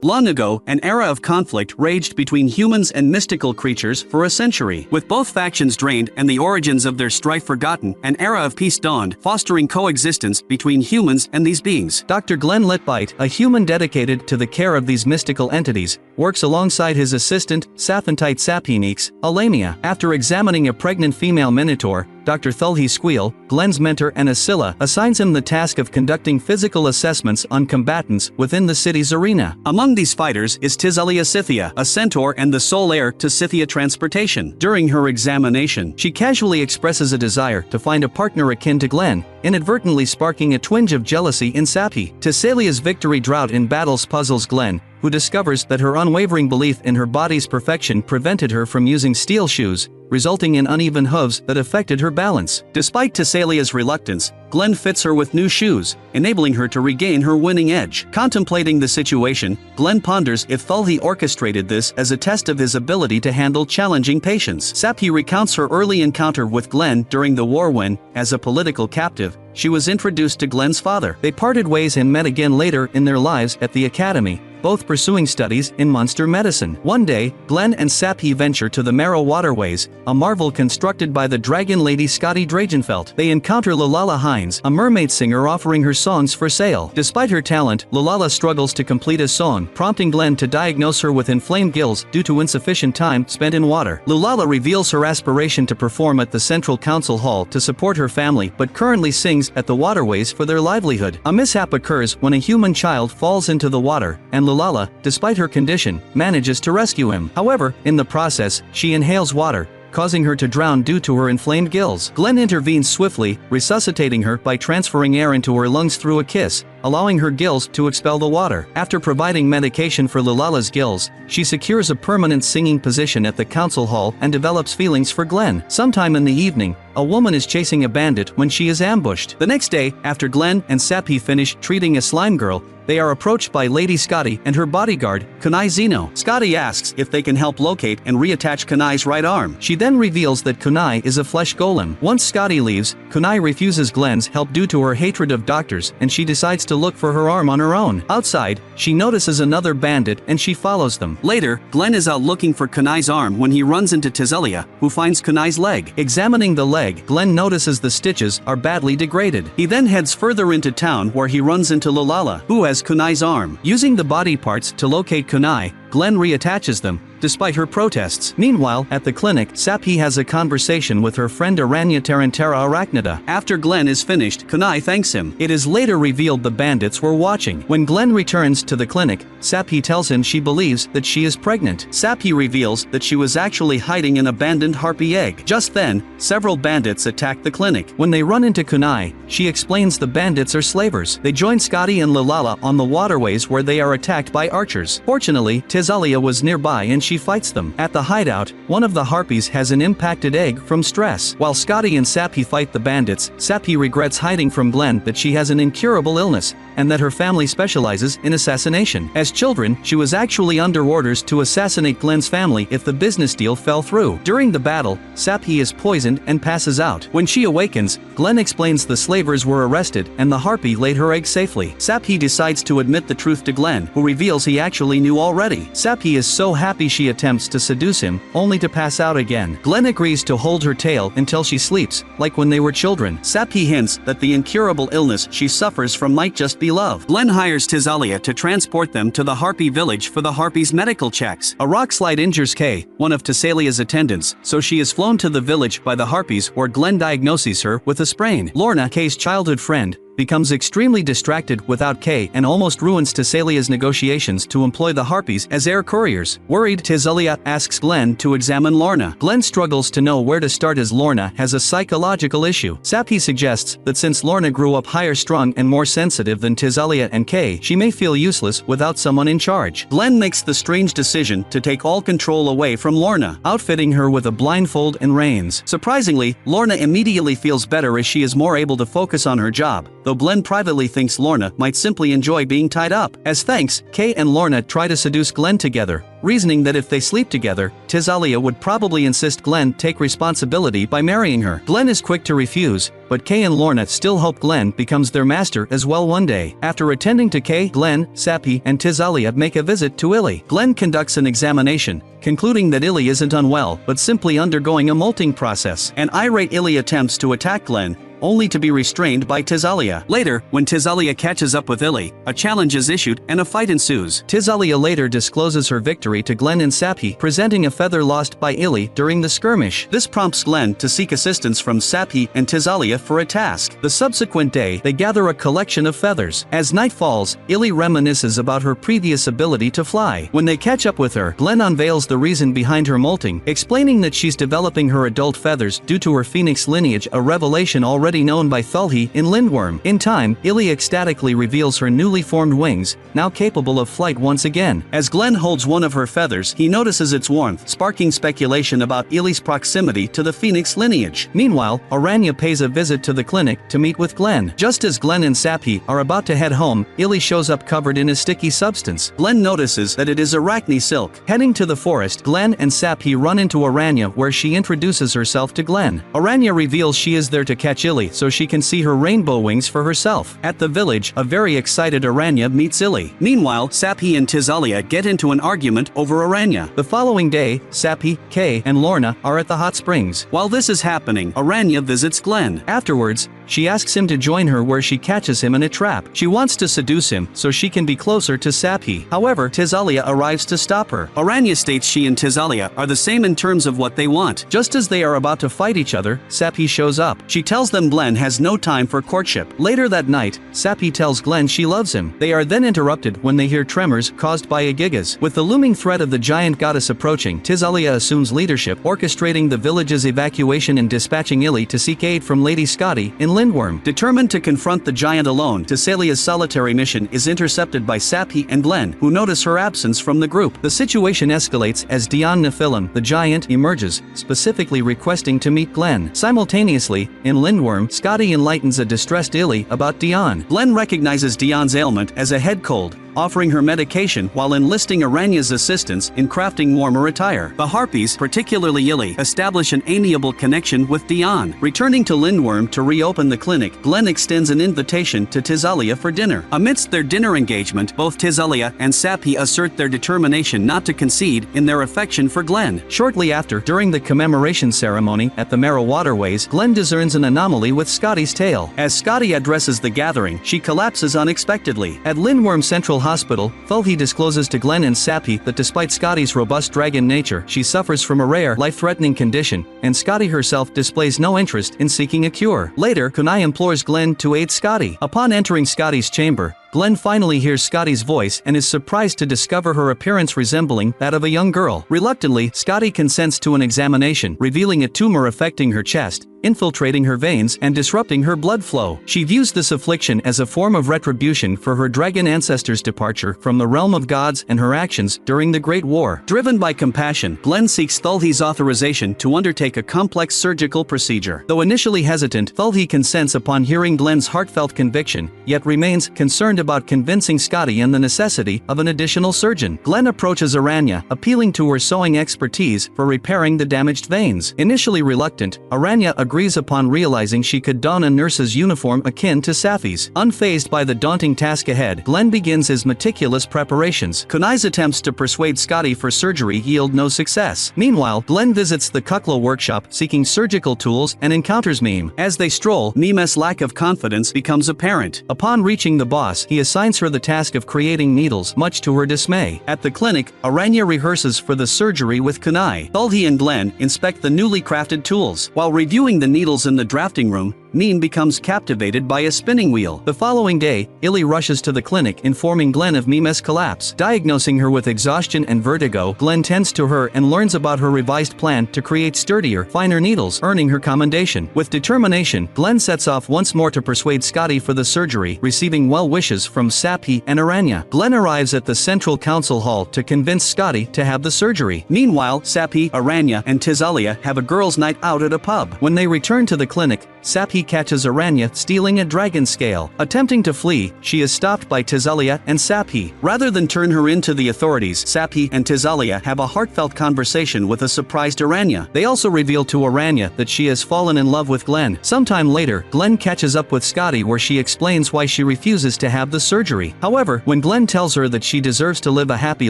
Long ago, an era of conflict raged between humans and mystical creatures for a century. With both factions drained and the origins of their strife forgotten, an era of peace dawned, fostering coexistence between humans and these beings. Dr. Glenn Litbite, a human dedicated to the care of these mystical entities, works alongside his assistant, Saphantite Saphenix, Alamia. After examining a pregnant female minotaur, Dr. Thulhi Squeal, Glenn's mentor and Ascilla, assigns him the task of conducting physical assessments on combatants within the city's arena. Among these fighters is Tizelia Scythia, a centaur and the sole heir to Scythia transportation. During her examination, she casually expresses a desire to find a partner akin to Glenn, inadvertently sparking a twinge of jealousy in Saphi. Tisalia's victory drought in battles puzzles Glenn, who discovers that her unwavering belief in her body's perfection prevented her from using steel shoes, resulting in uneven hooves that affected her balance. Despite Tisalia's reluctance, Glenn fits her with new shoes, enabling her to regain her winning edge. Contemplating the situation, Glenn ponders if Thulhi orchestrated this as a test of his ability to handle challenging patients. Saphi recounts her early encounter with Glenn during the war when, as a political captive, she was introduced to Glenn's father. They parted ways and met again later in their lives at the academy, both pursuing studies in monster medicine. One day, Glenn and Saphi venture to the Marrow Waterways, a marvel constructed by the dragon lady Scotty Dragenfeld. They encounter Lalala Hines, a mermaid singer offering her songs for sale. Despite her talent, Lalala struggles to complete a song, prompting Glenn to diagnose her with inflamed gills due to insufficient time spent in water. Lalala reveals her aspiration to perform at the Central Council Hall to support her family but currently sings at the waterways for their livelihood. A mishap occurs when a human child falls into the water, and Lalala, despite her condition, manages to rescue him. However, in the process, she inhales water, causing her to drown due to her inflamed gills. Glenn intervenes swiftly, resuscitating her by transferring air into her lungs through a kiss, allowing her gills to expel the water. After providing medication for Lalala's gills, she secures a permanent singing position at the council hall and develops feelings for Glenn. Sometime in the evening, a woman is chasing a bandit when she is ambushed. The next day, after Glenn and Saphi finish treating a slime girl, they are approached by Lady Scotty and her bodyguard, Kunai Zeno. Scotty asks if they can help locate and reattach Kunai's right arm. She then reveals that Kunai is a flesh golem. Once Scotty leaves, Kunai refuses Glenn's help due to her hatred of doctors, and she decides to look for her arm on her own. Outside, she notices another bandit and she follows them. Later, Glenn is out looking for Kunai's arm when he runs into Tizelia, who finds Kunai's leg. Examining the leg, Glenn notices the stitches are badly degraded. He then heads further into town where he runs into Lalala, who has Kunai's arm. Using the body parts to locate Kunai, Glenn reattaches them, despite her protests. Meanwhile, at the clinic, Saphi has a conversation with her friend Aranya Tarantera Arachnida. After Glenn is finished, Kunai thanks him. It is later revealed the bandits were watching. When Glenn returns to the clinic, Saphi tells him she believes that she is pregnant. Saphi reveals that she was actually hiding an abandoned harpy egg. Just then, several bandits attack the clinic. When they run into Kunai, she explains the bandits are slavers. They join Scotty and Lalala on the waterways where they are attacked by archers. Fortunately, Tizelia was nearby and she fights them. At the hideout, one of the harpies has an impacted egg from stress. While Scotty and Saphi fight the bandits, Saphi regrets hiding from Glenn that she has an incurable illness, and that her family specializes in assassination. As children, she was actually under orders to assassinate Glenn's family if the business deal fell through. During the battle, Saphi is poisoned and passes out. When she awakens, Glenn explains the slavers were arrested and the harpy laid her egg safely. Saphi decides to admit the truth to Glenn, who reveals he actually knew already. Saphi is so happy she attempts to seduce him, only to pass out again. Glenn agrees to hold her tail until she sleeps, like when they were children. Saphi hints that the incurable illness she suffers from might just be love. Glenn hires Tizelia to transport them to the Harpy village for the Harpy's medical checks. A rock slide injures Kay, one of Tisalia's attendants, so she is flown to the village by the Harpies where Glenn diagnoses her with a sprain. Lorna, Kay's childhood friend, becomes extremely distracted without Kay and almost ruins Tisalia's negotiations to employ the Harpies as air couriers. Worried, Tizelia asks Glenn to examine Lorna. Glenn struggles to know where to start as Lorna has a psychological issue. Saphi suggests that since Lorna grew up higher strung and more sensitive than Tizelia and Kay, she may feel useless without someone in charge. Glenn makes the strange decision to take all control away from Lorna, outfitting her with a blindfold and reins. Surprisingly, Lorna immediately feels better as she is more able to focus on her job, though Glenn privately thinks Lorna might simply enjoy being tied up. As thanks, Kay and Lorna try to seduce Glenn together, reasoning that if they sleep together, Tisalia would probably insist Glenn take responsibility by marrying her. Glenn is quick to refuse, but Kay and Lorna still hope Glenn becomes their master as well one day. After attending to Kay, Glenn, Sappy, and Tisalia make a visit to Illy. Glenn conducts an examination, concluding that Illy isn't unwell but simply undergoing a molting process. An irate Illy attempts to attack Glenn, only to be restrained by Tisalia. Later, when Tisalia catches up with Illy, a challenge is issued and a fight ensues. Tisalia later discloses her victory to Glenn and Sappy, presenting a feather lost by Illy during the skirmish. This prompts Glenn to seek assistance from Sappy and Tisalia for a task. The subsequent day, they gather a collection of feathers. As night falls, Illy reminisces about her previous ability to fly. When they catch up with her, Glenn unveils the reason behind her molting, explaining that she's developing her adult feathers due to her phoenix lineage, a revelation already known by Thulhi in Lindworm. In time, Illy ecstatically reveals her newly formed wings, now capable of flight once again. As Glenn holds one of her feathers, he notices its warmth, sparking speculation about Illy's proximity to the phoenix lineage. Meanwhile, Aranya pays a visit to the clinic to meet with Glenn. Just as Glenn and Sappy are about to head home, Illy shows up covered in a sticky substance. Glenn notices that it is arachne silk. Heading to the forest, Glenn and Sappy run into Aranya, where she introduces herself to Glenn. Aranya reveals she is there to catch Illy so she can see her rainbow wings for herself. At the village, a very excited Aranya meets Illy. Meanwhile, Sappy and Tisalia get into an argument over Aranya. The following day, Sappy, Kay, and Lorna are at the hot springs. While this is happening, Aranya visits Glenn. Afterwards, she asks him to join her where she catches him in a trap. She wants to seduce him so she can be closer to Sappy. However, Tisalia arrives to stop her. Aranya states she and Tisalia are the same in terms of what they want. Just as they are about to fight each other, Sappy shows up. She tells them Glenn has no time for courtship. Later that night, Sappy tells Glenn she loves him. They are then interrupted when they hear tremors caused by a gigas. With the looming threat of the giant goddess approaching, Tisalia assumes leadership, orchestrating the village's evacuation and dispatching Illy to seek aid from Lady Scotty in Lindworm. Determined to confront the giant alone, Tisalia's solitary mission is intercepted by Sappy and Glenn, who notice her absence from the group. The situation escalates as Dion Nephilim, the giant, emerges, specifically requesting to meet Glenn. Simultaneously, in Lindworm, Scotty enlightens a distressed Illy about Dion. Glenn recognizes Dion's ailment as a head cold, offering her medication while enlisting Aranya's assistance in crafting warmer attire. The Harpies, particularly Illy, establish an amiable connection with Dion. Returning to Lindworm to reopen the clinic, Glenn extends an invitation to Tisalia for dinner. Amidst their dinner engagement, both Tisalia and Sappy assert their determination not to concede in their affection for Glenn. Shortly after, during the commemoration ceremony at the Marrow Waterways, Glenn discerns an anomaly with Scotty's tail. As Scotty addresses the gathering, she collapses unexpectedly. At Lindworm Central Hospital, Thulhi discloses to Glenn and Sappy that despite Scotty's robust dragon nature, she suffers from a rare, life-threatening condition, and Scotty herself displays no interest in seeking a cure. Later, Kunai implores Glenn to aid Scotty. Upon entering Scotty's chamber, Glenn finally hears Scotty's voice and is surprised to discover her appearance resembling that of a young girl. Reluctantly, Scotty consents to an examination, revealing a tumor affecting her chest, infiltrating her veins and disrupting her blood flow. She views this affliction as a form of retribution for her dragon ancestors' departure from the realm of gods and her actions during the Great War. Driven by compassion, Glenn seeks Thulhi's authorization to undertake a complex surgical procedure. Though initially hesitant, Thulhi consents upon hearing Glenn's heartfelt conviction, yet remains concerned about convincing Scotty and the necessity of an additional surgeon. Glenn approaches Aranya, appealing to her sewing expertise for repairing the damaged veins. Initially reluctant, Aranya agrees upon realizing she could don a nurse's uniform akin to Sappy's. Unfazed by the daunting task ahead, Glenn begins his meticulous preparations. Kunai's attempts to persuade Scotty for surgery yield no success. Meanwhile, Glenn visits the Kukla workshop seeking surgical tools and encounters Mime. As they stroll, Mime's lack of confidence becomes apparent. Upon reaching the boss, he assigns her the task of creating needles, much to her dismay. At the clinic, Aranya rehearses for the surgery with Kunai. Thulhi and Glenn inspect the newly crafted tools. While reviewing the needles in the drafting room, Mime becomes captivated by a spinning wheel. The following day, Illy rushes to the clinic informing Glenn of Mime's collapse. Diagnosing her with exhaustion and vertigo, Glenn tends to her and learns about her revised plan to create sturdier, finer needles, earning her commendation. With determination, Glenn sets off once more to persuade Scotty for the surgery, receiving well wishes from Sappy and Aranya. Glenn arrives at the Central Council Hall to convince Scotty to have the surgery. Meanwhile, Sappy, Aranya, and Tisalia have a girls' night out at a pub. When they return to the clinic, Sappi catches Aranya stealing a dragon scale. Attempting to flee, she is stopped by Tizalia and Sappi. Rather than turn her in to the authorities, Sappi and Tizalia have a heartfelt conversation with a surprised Aranya. They also reveal to Aranya that she has fallen in love with Glenn. Sometime later, Glenn catches up with Scotty where she explains why she refuses to have the surgery. However, when Glenn tells her that she deserves to live a happy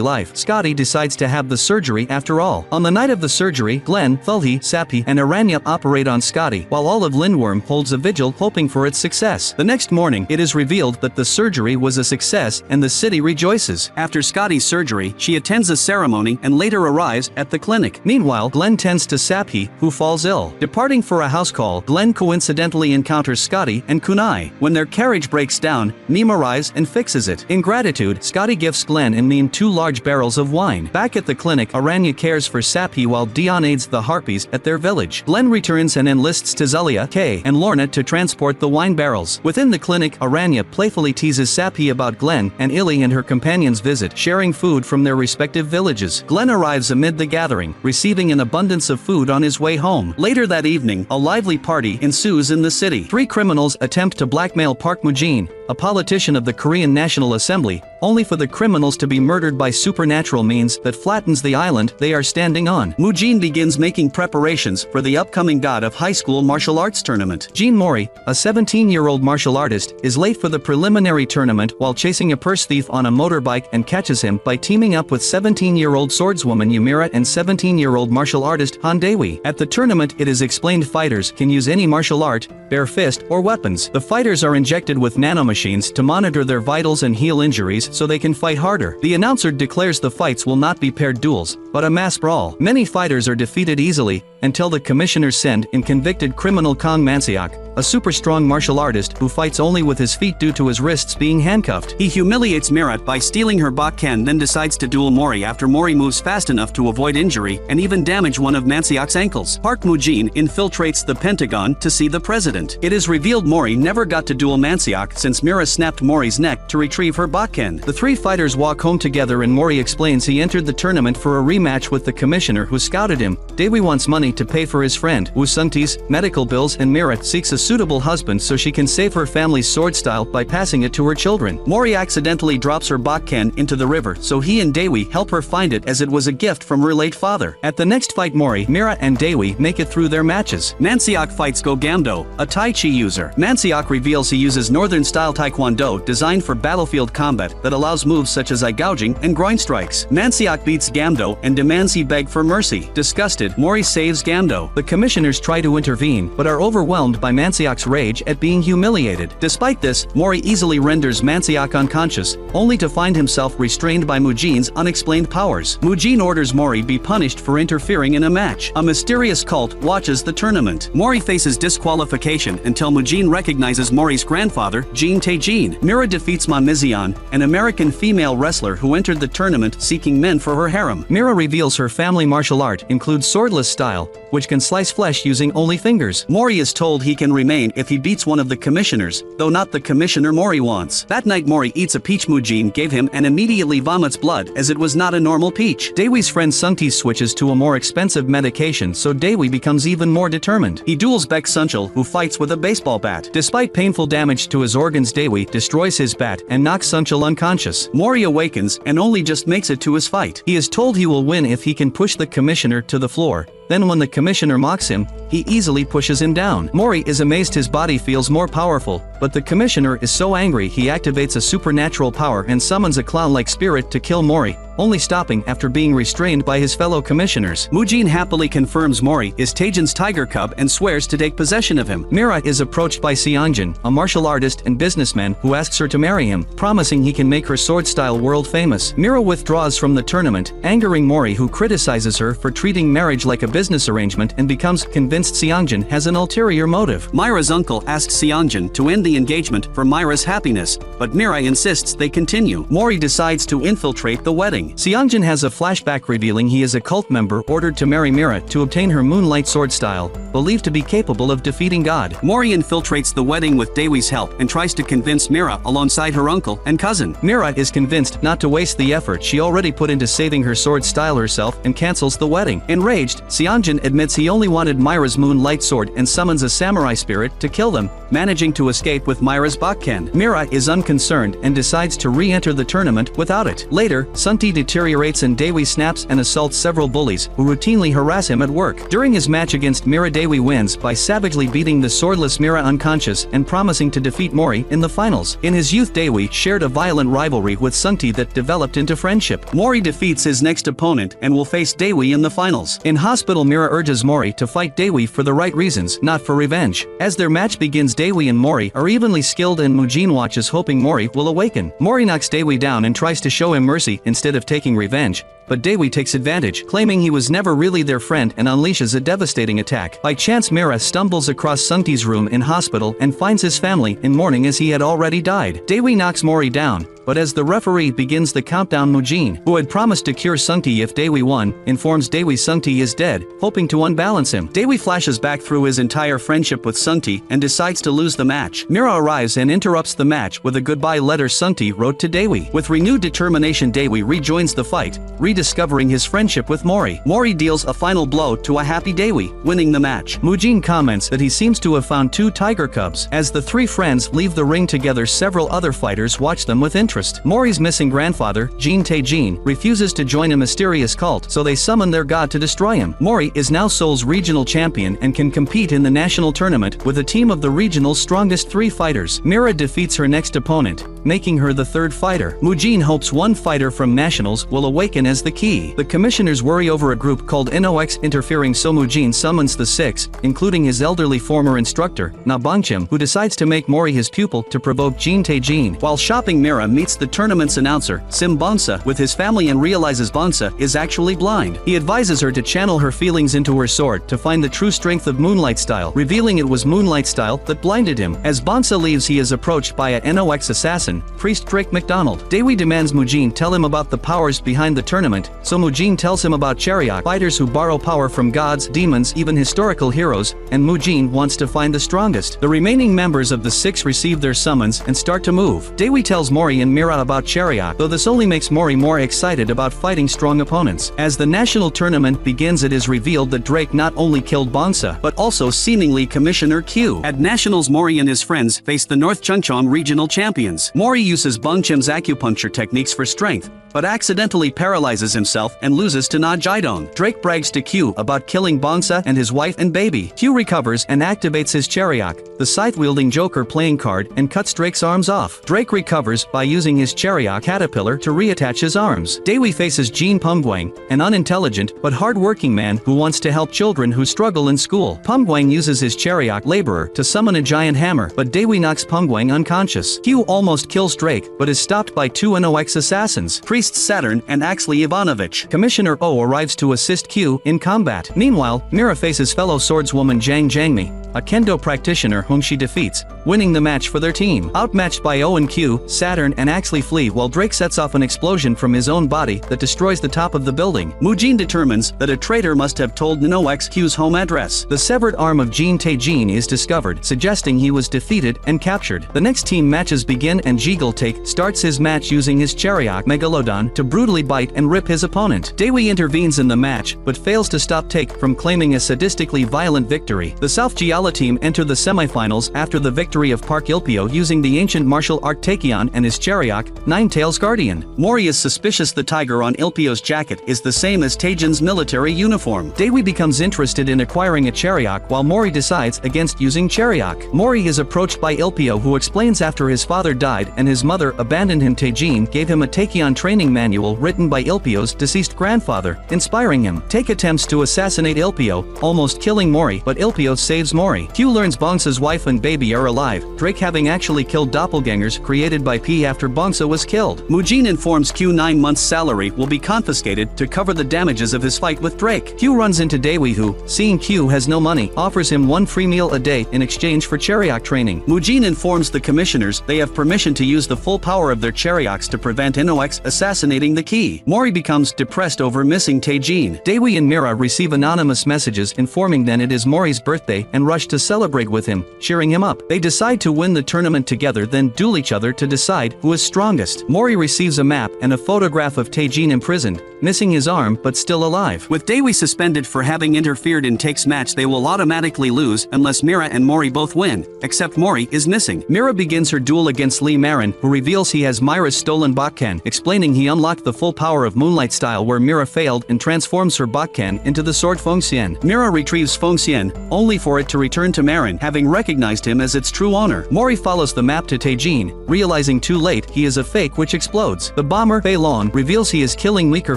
life, Scotty decides to have the surgery after all. On the night of the surgery, Glenn, Fulhi, Sappi, and Aranya operate on Scotty, while all of Lindworm holds a vigil hoping for its success. The next morning, it is revealed that the surgery was a success and the city rejoices. After Scotty's surgery, she attends a ceremony and later arrives at the clinic. Meanwhile, Glenn tends to Sappi, who falls ill. Departing for a house call, Glenn coincidentally encounters Scotty and Kunai. When their carriage breaks down, Meme arrives and fixes it. In gratitude, Scotty gifts Glenn and Meme 2 large barrels of wine. Back at the clinic, Aranya cares for Sappi while Dion aids the Harpies at their village. Glenn returns and enlists Tizalia, Kay, and Lorna to transport the wine barrels. Within the clinic, Aranya playfully teases Sappi about Glenn and Illy and her companions visit, sharing food from their respective villages. Glenn arrives amid the gathering, receiving an abundance of food on his way home. Later that evening, a lively party ensues in the city. 3 criminals attempt to blackmail Park Mujin, a politician of the Korean National Assembly, only for the criminals to be murdered by supernatural means that flattens the island they are standing on. Mujin begins making preparations for the upcoming God of High School martial arts tournament. Jean Mori, a 17-year-old martial artist, is late for the preliminary tournament while chasing a purse thief on a motorbike and catches him by teaming up with 17-year-old swordswoman Yumira and 17-year-old martial artist Han Daewee. At the tournament, it is explained fighters can use any martial art, bare fist, or weapons. The fighters are injected with nanomachines to monitor their vitals and heal injuries so they can fight harder. The announcer declares the fights will not be paired duels, but a mass brawl. Many fighters are defeated easily, until the commissioners send in convicted criminal Kong Manseok, a super strong martial artist who fights only with his feet due to his wrists being handcuffed. He humiliates Mira by stealing her Botken, then decides to duel Mori after Mori moves fast enough to avoid injury and even damage one of Manseok's ankles. Park Mujin infiltrates the Pentagon to see the president. It is revealed Mori never got to duel Manseok since Mira snapped Mori's neck to retrieve her Botken. The 3 fighters walk home together and Mori explains he entered the tournament for a rematch with the commissioner who scouted him. Daewee wants money to pay for his friend Woo Sungti's medical bills and Mira seeks a suitable husband so she can save her family's sword style by passing it to her children. Mori accidentally drops her Botken into the river so he and Daewee help her find it as it was a gift from her late father. At the next fight Mori, Mira and Daewee make it through their matches. Manseok fights Go Gamdo, a Tai Chi user. Manseok reveals he uses northern-style Taekwondo designed for battlefield combat that allows moves such as eye gouging and groin strikes. Manseok beats Gamdo and demands he beg for mercy. Disgusted, Mori saves Gamdo. The commissioners try to intervene but are overwhelmed by Manseok's rage at being humiliated. Despite this, Mori easily renders Manseok unconscious, only to find himself restrained by Mujin's unexplained powers. Mujin orders Mori be punished for interfering in a match. A mysterious cult watches the tournament. Mori faces disqualification until Mujin recognizes Mori's grandfather, Jin Taejin. Mira defeats Monmizion, an American female wrestler who entered the tournament seeking men for her harem. Mira reveals her family martial art includes swordless style, which can slice flesh using only fingers. Mori is told he can remain if he beats one of the commissioners, though not the commissioner Mori wants. That night Mori eats a peach Mujin gave him and immediately vomits blood as it was not a normal peach. Daewee's friend Sungti switches to a more expensive medication so Daewee becomes even more determined. He duels Baek Sunchul who fights with a baseball bat. Despite painful damage to his organs Daewee destroys his bat and knocks Sunchul unconscious. Mori awakens and only just makes it to his fight. He is told he will win if he can push the commissioner to the floor. Then when the commissioner mocks him, he easily pushes him down. Mori is amazed his body feels more powerful, but the commissioner is so angry he activates a supernatural power and summons a clown-like spirit to kill Mori, only stopping after being restrained by his fellow commissioners. Mujin happily confirms Mori is Taejin's tiger cub and swears to take possession of him. Mira is approached by Seongjin, a martial artist and businessman who asks her to marry him, promising he can make her sword style world famous. Mira withdraws from the tournament, angering Mori who criticizes her for treating marriage like a business arrangement and becomes convinced Seongjin has an ulterior motive. Myra's uncle asks Seongjin to end the engagement for Myra's happiness, but Mira insists they continue. Mori decides to infiltrate the wedding. Seongjin has a flashback revealing he is a cult member ordered to marry Mira to obtain her moonlight sword style, believed to be capable of defeating God. Mori infiltrates the wedding with Daewee's help and tries to convince Mira alongside her uncle and cousin. Mira is convinced not to waste the effort she already put into saving her sword style herself and cancels the wedding. Enraged, Seongjin Hyunjin admits he only wanted Myra's moonlight sword and summons a samurai spirit to kill them, managing to escape with Myra's Bakken. Mira is unconcerned and decides to re-enter the tournament without it. Later, Sunti deteriorates and Dewi snaps and assaults several bullies who routinely harass him at work. During his match against Mira, Dewi wins by savagely beating the swordless Mira unconscious and promising to defeat Mori in the finals. In his youth, Dewi shared a violent rivalry with Sunti that developed into friendship. Mori defeats his next opponent and will face Dewi in the finals. In hospital, Mira urges Mori to fight Dewi for the right reasons, not for revenge. As their match begins, Dewi and Mori are evenly skilled and Mujin watches hoping Mori will awaken. Mori knocks Dewi down and tries to show him mercy instead of taking revenge, but Dewi takes advantage, claiming he was never really their friend and unleashes a devastating attack. By chance, Mira stumbles across Sunti's room in hospital and finds his family in mourning as he had already died. Dewi knocks Mori down, but as the referee begins the countdown, Mujin, who had promised to cure Sunti if Dewi won, informs Dewi Sunti is dead, hoping to unbalance him. Dewi flashes back through his entire friendship with Sunti and decides to lose the match. Mira arrives and interrupts the match with a goodbye letter Sunti wrote to Dewi. With renewed determination, Dewi rejoins the fight, rediscovering his friendship with Mori. Mori deals a final blow to a happy Dewi, winning the match. Mujin comments that he seems to have found 2 tiger cubs. As the 3 friends leave the ring together, several other fighters watch them with interest. Mori's missing grandfather, Jin Tae-jin, refuses to join a mysterious cult, so they summon their god to destroy him. Mori is now Seoul's regional champion and can compete in the national tournament with a team of the regional's strongest 3 fighters. Mira defeats her next opponent, making her the 3rd fighter. Mujin hopes one fighter from nationals will awaken as the key. The commissioners worry over a group called NOX interfering, so Mujin summons the 6, including his elderly former instructor, Na Bangchim, who decides to make Mori his pupil to provoke Jin Tae-jin. While shopping, Mira meets the tournament's announcer, Sim Bonsa, with his family and realizes Bonsa is actually blind. He advises her to channel her feelings into her sword to find the true strength of Moonlight Style, revealing it was Moonlight Style that blinded him. As Bonsa leaves, he is approached by a NOX assassin, Priest Drake McDonald. Dewi demands Mujin tell him about the powers behind the tournament, so Mujin tells him about Chariot, fighters who borrow power from gods, demons, even historical heroes, and Mujin wants to find the strongest. The remaining members of the 6 receive their summons and start to move. Dewi tells Mori and Mira about Chariot, though this only makes Mori more excited about fighting strong opponents. As the national tournament begins, it is revealed that Drake not only killed Bonsa, but also seemingly Commissioner Q. At nationals, Mori and his friends face the North Chungcheong regional champions. Mori uses Bangchim's acupuncture techniques for strength, but accidentally paralyzes himself and loses to Na Jaidong. Drake brags to Q about killing Bonsa and his wife and baby. Q recovers and activates his Chariot, the scythe-wielding Joker playing card, and cuts Drake's arms off. Drake recovers by using his Chariot caterpillar to reattach his arms. Dewi faces Jean Pumguang, an unintelligent but hard-working man who wants to help children who struggle in school. Pumguang uses his Chariot laborer to summon a giant hammer, but Dewi knocks Pumguang unconscious. Q almost kills Drake, but is stopped by 2 NOX assassins, Priest Saturn and Axley Ivanovich. Commissioner O arrives to assist Q in combat. Meanwhile, Mira faces fellow swordswoman Jang Jangmi, a kendo practitioner whom she defeats, winning the match for their team. Outmatched by O and Q, Saturn and Axley flee while Drake sets off an explosion from his own body that destroys the top of the building. Mujin determines that a traitor must have told NOX Q's home address. The severed arm of Jin Tae-jin is discovered, suggesting he was defeated and captured. The next team matches begin and Jigokuraku starts his match using his Chariot Megalodon to brutally bite and rip his opponent. Dewi intervenes in the match, but fails to stop Take from claiming a sadistically violent victory. The South Giala team enter the semifinals after the victory of Park Ilpio using the ancient martial art Taekyon and his Chariot, Nine-Tails Guardian. Mori is suspicious the tiger on Ilpio's jacket is the same as Taejin's military uniform. Dewi becomes interested in acquiring a Chariot while Mori decides against using Chariot. Mori is approached by Ilpio, who explains after his father died and his mother abandoned him, Taejin gave him a Taekyon training manual written by Ilpio's deceased grandfather, inspiring him. Take attempts to assassinate Ilpio, almost killing Mori, but Ilpio saves Mori. Q learns Bongsa's wife and baby are alive, Drake having actually killed doppelgangers created by P after Bongsa was killed. Mujin informs Q 9 months' salary will be confiscated to cover the damages of his fight with Drake. Q runs into Dewi, who, seeing Q has no money, offers him 1 free meal a day in exchange for Chariot training. Mujin informs the commissioners they have permission to use the full power of their Chariots to prevent NOX assassinating the key. Mori becomes depressed over missing Taejin. Dewi and Mira receive anonymous messages informing them it is Mori's birthday and rush rush to celebrate with him, cheering him up. They decide to win the tournament together, then duel each other to decide who is strongest. Mori receives a map and a photograph of Taejin imprisoned, missing his arm but still alive. With Daewoo suspended for having interfered in Take's match, they will automatically lose unless Mira and Mori both win, except Mori is missing. Mira begins her duel against Lee Marin, who reveals he has Mira's stolen Bakkan, explaining he unlocked the full power of Moonlight Style where Mira failed and transforms her Bakkan into the sword Fengxian. Mira retrieves Fengxian, only for it to return to Marin, having recognized him as its true owner. Mori follows the map to Taejin, realizing too late he is a fake which explodes. The bomber, Fei Long, reveals he is killing weaker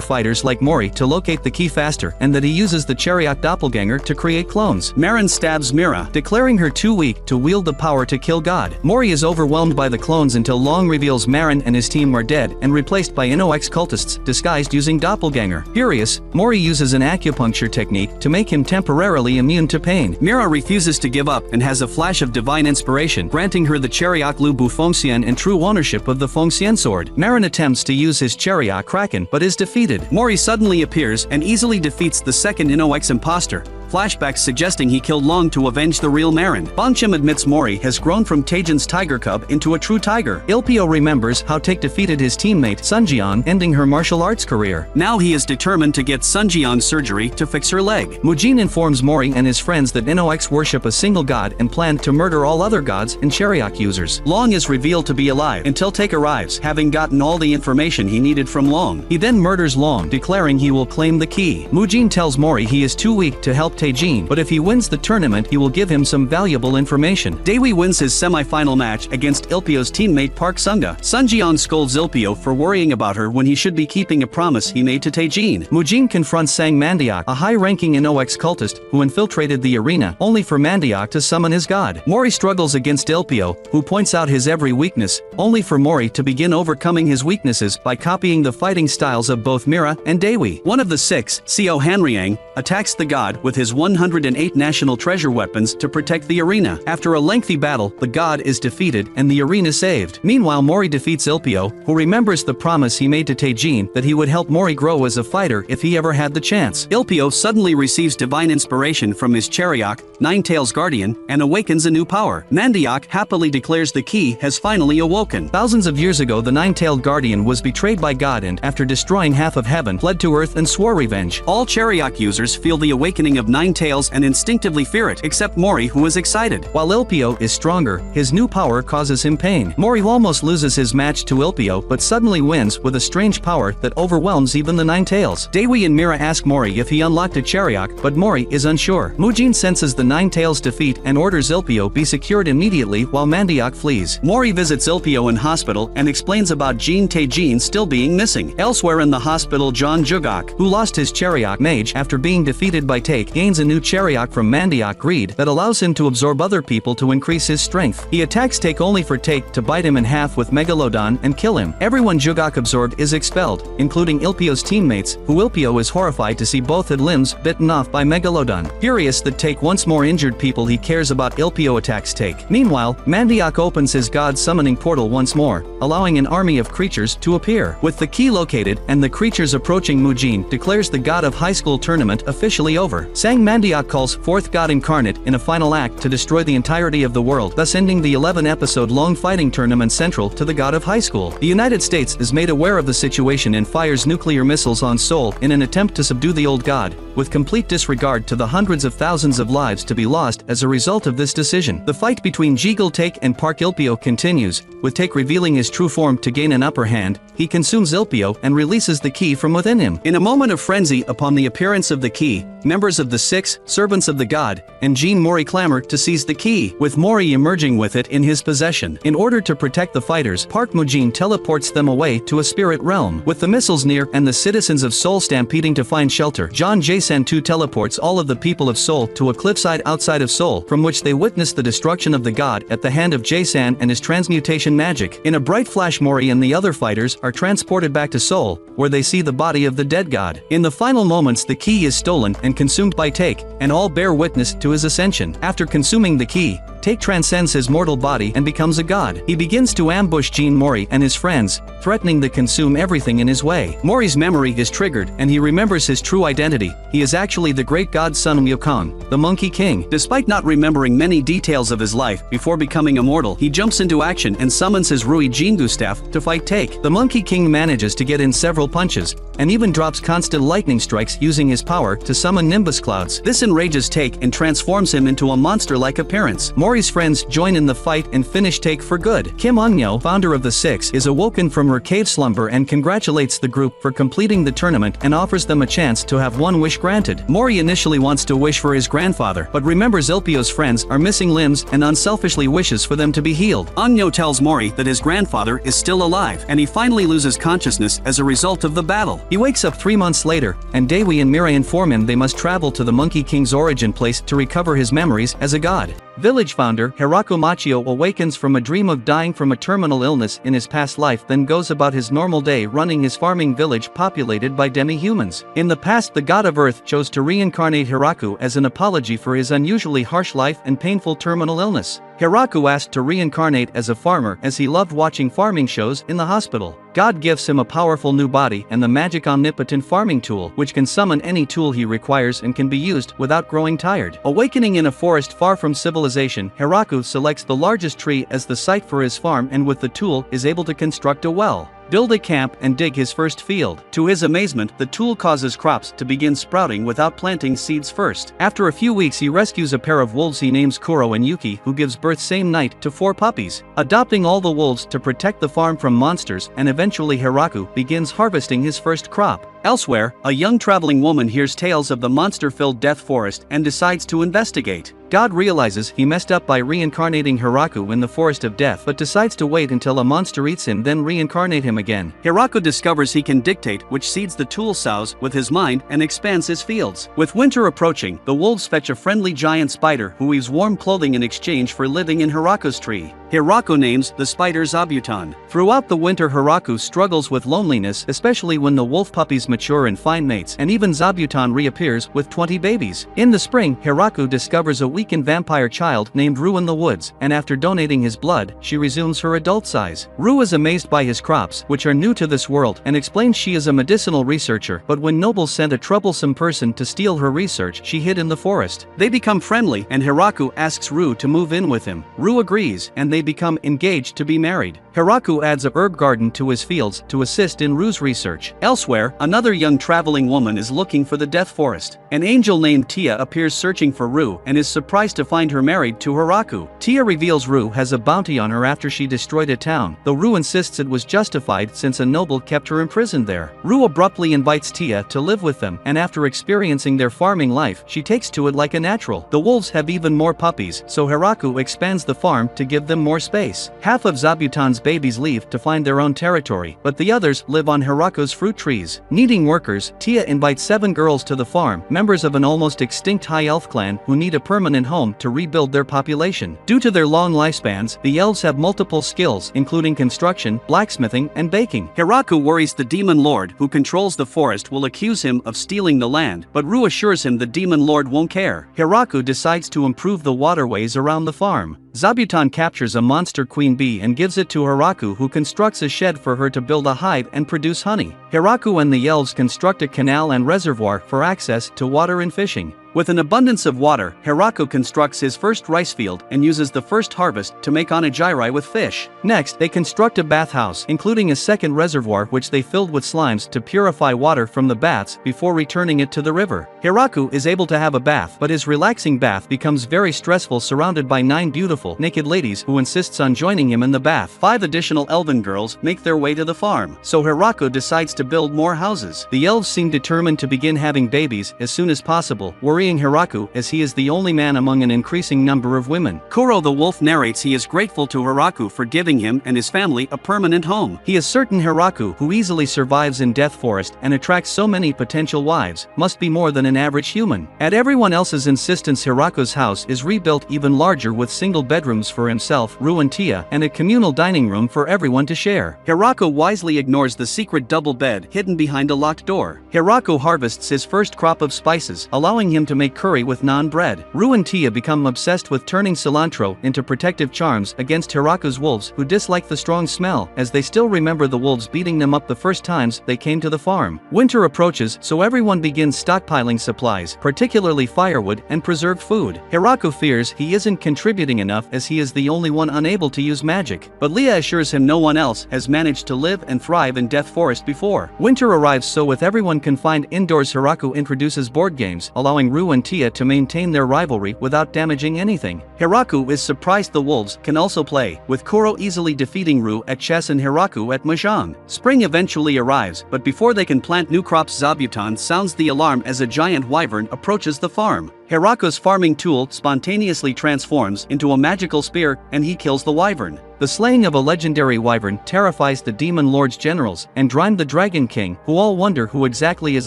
fighters like Mori to locate the key faster, and that he uses the Chariot doppelganger to create clones. Marin stabs Mira, declaring her too weak to wield the power to kill God. Mori is overwhelmed by the clones until Long reveals Marin and his team are dead and replaced by NOX cultists disguised using doppelganger. Furious, Mori uses an acupuncture technique to make him temporarily immune to pain. Mira refuses to give up and has a flash of divine inspiration, granting her the Chariot Lu Bu Fengxian and true ownership of the Fengxian sword. Marin attempts to use his Chariot Kraken but is defeated. Mori suddenly appears and easily defeats the second NOX imposter. Flashbacks suggesting he killed Long to avenge the real Marin. Bonchim admits Mori has grown from Taejin's tiger cub into a true tiger. Ilpio remembers how Take defeated his teammate Sunjian, ending her martial arts career. Now he is determined to get Sunjian surgery to fix her leg. Mujin informs Mori and his friends that NOX worship a single god and plan to murder all other gods and Chariot users. Long is revealed to be alive until Take arrives, having gotten all the information he needed from Long. He then murders Long, declaring he will claim the key. Mujin tells Mori he is too weak to help Taejin, but if he wins the tournament he will give him some valuable information. Daewoo wins his semi-final match against Ilpio's teammate Park Sunga. Sunjian scolds Ilpio for worrying about her when he should be keeping a promise he made to Taejin. Mujin confronts Sang Mandiak, a high-ranking NOX cultist who infiltrated the arena, only for Mandiak to summon his god. Mori struggles against Ilpio, who points out his every weakness, only for Mori to begin overcoming his weaknesses by copying the fighting styles of both Mira and Daewoo. One of the six, Seo Hanriang, attacks the god with his 108 national treasure weapons to protect the arena. After a lengthy battle, the god is defeated and the arena saved. Meanwhile, Mori defeats Ilpio, who remembers the promise he made to Taejin that he would help Mori grow as a fighter if he ever had the chance. Ilpio suddenly receives divine inspiration from his Chariot, Nine-Tails Guardian, and awakens a new power. Mandiak happily declares the key has finally awoken. Thousands of years ago, the Nine-Tailed Guardian was betrayed by God and, after destroying half of heaven, fled to Earth and swore revenge. All Chariot users feel the awakening of Nine-Tails and instinctively fear it, except Mori, who is excited. While Ilpio is stronger, his new power causes him pain. Mori almost loses his match to Ilpio but suddenly wins with a strange power that overwhelms even the Nine-Tails. Daewoo and Mira ask Mori if he unlocked a Chariot, but Mori is unsure. Mujin senses the Nine-Tails' defeat and orders Ilpio be secured immediately while Mandiak flees. Mori visits Ilpio in hospital and explains about Jin Taejin still being missing. Elsewhere in the hospital, John Jugok, who lost his Chariot mage after being defeated by Take, gains a new Chariot from Mandiak Greed that allows him to absorb other people to increase his strength. He attacks Take only for Take to bite him in half with Megalodon and kill him. Everyone Jugok absorbed is expelled, including Ilpio's teammates, who Ilpio is horrified to see both had limbs bitten off by Megalodon. Furious that Take once more injured people he cares about, Ilpio attacks Take. Meanwhile, Mandiak opens his god summoning portal once more, allowing an army of creatures to appear. With the key located and the creatures approaching, Mujin declares the God of High School tournament officially over. Sang Mandiak calls forth God Incarnate in a final act to destroy the entirety of the world, thus ending the 11-episode-long fighting tournament central to the God of High School. The United States is made aware of the situation and fires nuclear missiles on Seoul in an attempt to subdue the old god, with complete disregard to the hundreds of thousands of lives to be lost as a result of this decision. The fight between Jigol Take and Park Ilpio continues, with Take revealing his true form to gain an upper hand. He consumes Ilpio and releases the key from within him. In a moment of frenzy upon the appearance of the key, members of the six servants of the god and Jean Mori clamor to seize the key, with Mori emerging with it in his possession. In order to protect the fighters, Park Mujin teleports them away to a spirit realm. With the missiles near and the citizens of Seoul stampeding to find shelter, John Jae-san too teleports all of the people of Seoul to a cliffside outside of Seoul, from which they witness the destruction of the god at the hand of Jae-san and his transmutation magic. In a bright flash, Mori and the other fighters are transported back to Seoul, where they see the body of the dead god. In the final moments, the key is stolen and consumed by Take, and all bear witness to his ascension. After consuming the key, Take transcends his mortal body and becomes a god. He begins to ambush Jean Mori and his friends, threatening to consume everything in his way. Mori's memory is triggered and he remembers his true identity. he is actually the great god Sun Wukong, the Monkey King. Despite not remembering many details of his life before becoming immortal, he jumps into action and summons his Rui Jingu staff to fight Take. The Monkey King manages to get in several punches, and even drops constant lightning strikes using his power to summon Nimbus clouds. This enrages Take and transforms him into a monster-like appearance. Mori's friends join in the fight and finish Take for good. Kim Eunyo, founder of the Six, is awoken from her cave slumber and congratulates the group for completing the tournament and offers them a chance to have one wish granted. Mori initially wants to wish for his grandfather, but remembers Ilpio's friends are missing limbs and unselfishly wishes for them to be healed. Eunyo tells Mori that his grandfather is still alive, and he finally loses consciousness as a result of the battle. He wakes up 3 months later, and Dewi and Mirai inform him they must travel to the Monkey King's origin place to recover his memories as a god. Village founder Hiraku Machio awakens from a dream of dying from a terminal illness in his past life, then goes about his normal day running his farming village populated by demi-humans. In the past, the god of earth chose to reincarnate Hiraku as an apology for his unusually harsh life and painful terminal illness. Hiraku asked to reincarnate as a farmer as he loved watching farming shows in the hospital. God gives him a powerful new body and the magic omnipotent farming tool, which can summon any tool he requires and can be used without growing tired. Awakening in a forest far from civilization, Hiraku selects the largest tree as the site for his farm and with the tool is able to construct a well, build a camp and dig his first field. To his amazement, the tool causes crops to begin sprouting without planting seeds first. After a few weeks, he rescues a pair of wolves he names Kuro and Yuki, who gives birth same night to 4 puppies, adopting all the wolves to protect the farm from monsters, and eventually Hiraku begins harvesting his first crop. Elsewhere, a young traveling woman hears tales of the monster-filled Death Forest and decides to investigate. God realizes he messed up by reincarnating Hiraku in the Forest of Death, but decides to wait until a monster eats him then reincarnate him again. Hiraku discovers he can dictate which seeds the tool sows with his mind and expands his fields. With winter approaching, the wolves fetch a friendly giant spider who weaves warm clothing in exchange for living in Hiraku's tree. Hiraku names the spider Zabuton. Throughout the winter, Hiraku struggles with loneliness, especially when the wolf puppies mature and find mates, and even Zabuton reappears with 20 babies. In the spring, Hiraku discovers a weakened vampire child named Rue in the woods, and after donating his blood, she resumes her adult size. Rue is amazed by his crops, which are new to this world, and explains she is a medicinal researcher, but when nobles sent a troublesome person to steal her research, she hid in the forest. They become friendly, and Hiraku asks Rue to move in with him. Rue agrees, and they become engaged to be married. Hiraku adds a herb garden to his fields to assist in Rue's research. Elsewhere, another young traveling woman is looking for the Death Forest. An angel named Tia appears searching for Rue and is surprised to find her married to Hiraku. Tia reveals Rue has a bounty on her after she destroyed a town, though Rue insists it was justified since a noble kept her imprisoned there. Rue abruptly invites Tia to live with them, and after experiencing their farming life, she takes to it like a natural. The wolves have even more puppies, so Hiraku expands the farm to give them more space. Half of Zabuton's babies leave to find their own territory, but the others live on Hiraku's fruit trees. Needing workers, Tia invites 7 girls to the farm, members of an almost extinct high elf clan who need a permanent home to rebuild their population. Due to their long lifespans, the elves have multiple skills, including construction, blacksmithing, and baking. Hiraku worries the demon lord who controls the forest will accuse him of stealing the land, but Rue assures him the demon lord won't care. Hiraku decides to improve the waterways around the farm. Zabuton captures a monster queen bee and gives it to Hiraku, who constructs a shed for her to build a hive and produce honey. Hiraku and the elves construct a canal and reservoir for access to water and fishing. With an abundance of water, Hiraku constructs his first rice field and uses the first harvest to make onigiri with fish. Next, they construct a bathhouse, including a second reservoir which they filled with slimes to purify water from the baths before returning it to the river. Hiraku is able to have a bath, but his relaxing bath becomes very stressful surrounded by 9 beautiful, naked ladies who insists on joining him in the bath. 5 additional elven girls make their way to the farm, so Hiraku decides to build more houses. The elves seem determined to begin having babies as soon as possible, worrying Hiraku as he is the only man among an increasing number of women. Kuro the wolf narrates he is grateful to Hiraku for giving him and his family a permanent home. He is certain Hiraku, who easily survives in Death Forest and attracts so many potential wives, must be more than an average human. At everyone else's insistence, Hiraku's house is rebuilt even larger with single bedrooms for himself, Rue and Tia, and a communal dining room for everyone to share. Hiraku wisely ignores the secret double bed hidden behind a locked door. Hiraku harvests his first crop of spices, allowing him to to make curry with naan bread. Rue and Tia become obsessed with turning cilantro into protective charms against Hiraku's wolves, who dislike the strong smell, as they still remember the wolves beating them up the first times they came to the farm. Winter approaches, so everyone begins stockpiling supplies, particularly firewood and preserved food. Hiraku fears he isn't contributing enough as he is the only one unable to use magic, but Leah assures him no one else has managed to live and thrive in Death Forest before. Winter arrives, so with everyone confined indoors, Hiraku introduces board games, allowing Rue and Tia to maintain their rivalry without damaging anything. Hiraku is surprised the wolves can also play, with Kuro easily defeating Rue at chess and Hiraku at mahjong. Spring eventually arrives, but before they can plant new crops, Zabuton sounds the alarm as a giant wyvern approaches the farm. Hiraku's farming tool spontaneously transforms into a magical spear, and he kills the wyvern. The slaying of a legendary wyvern terrifies the Demon Lord's generals and Drime the Dragon King, who all wonder who exactly is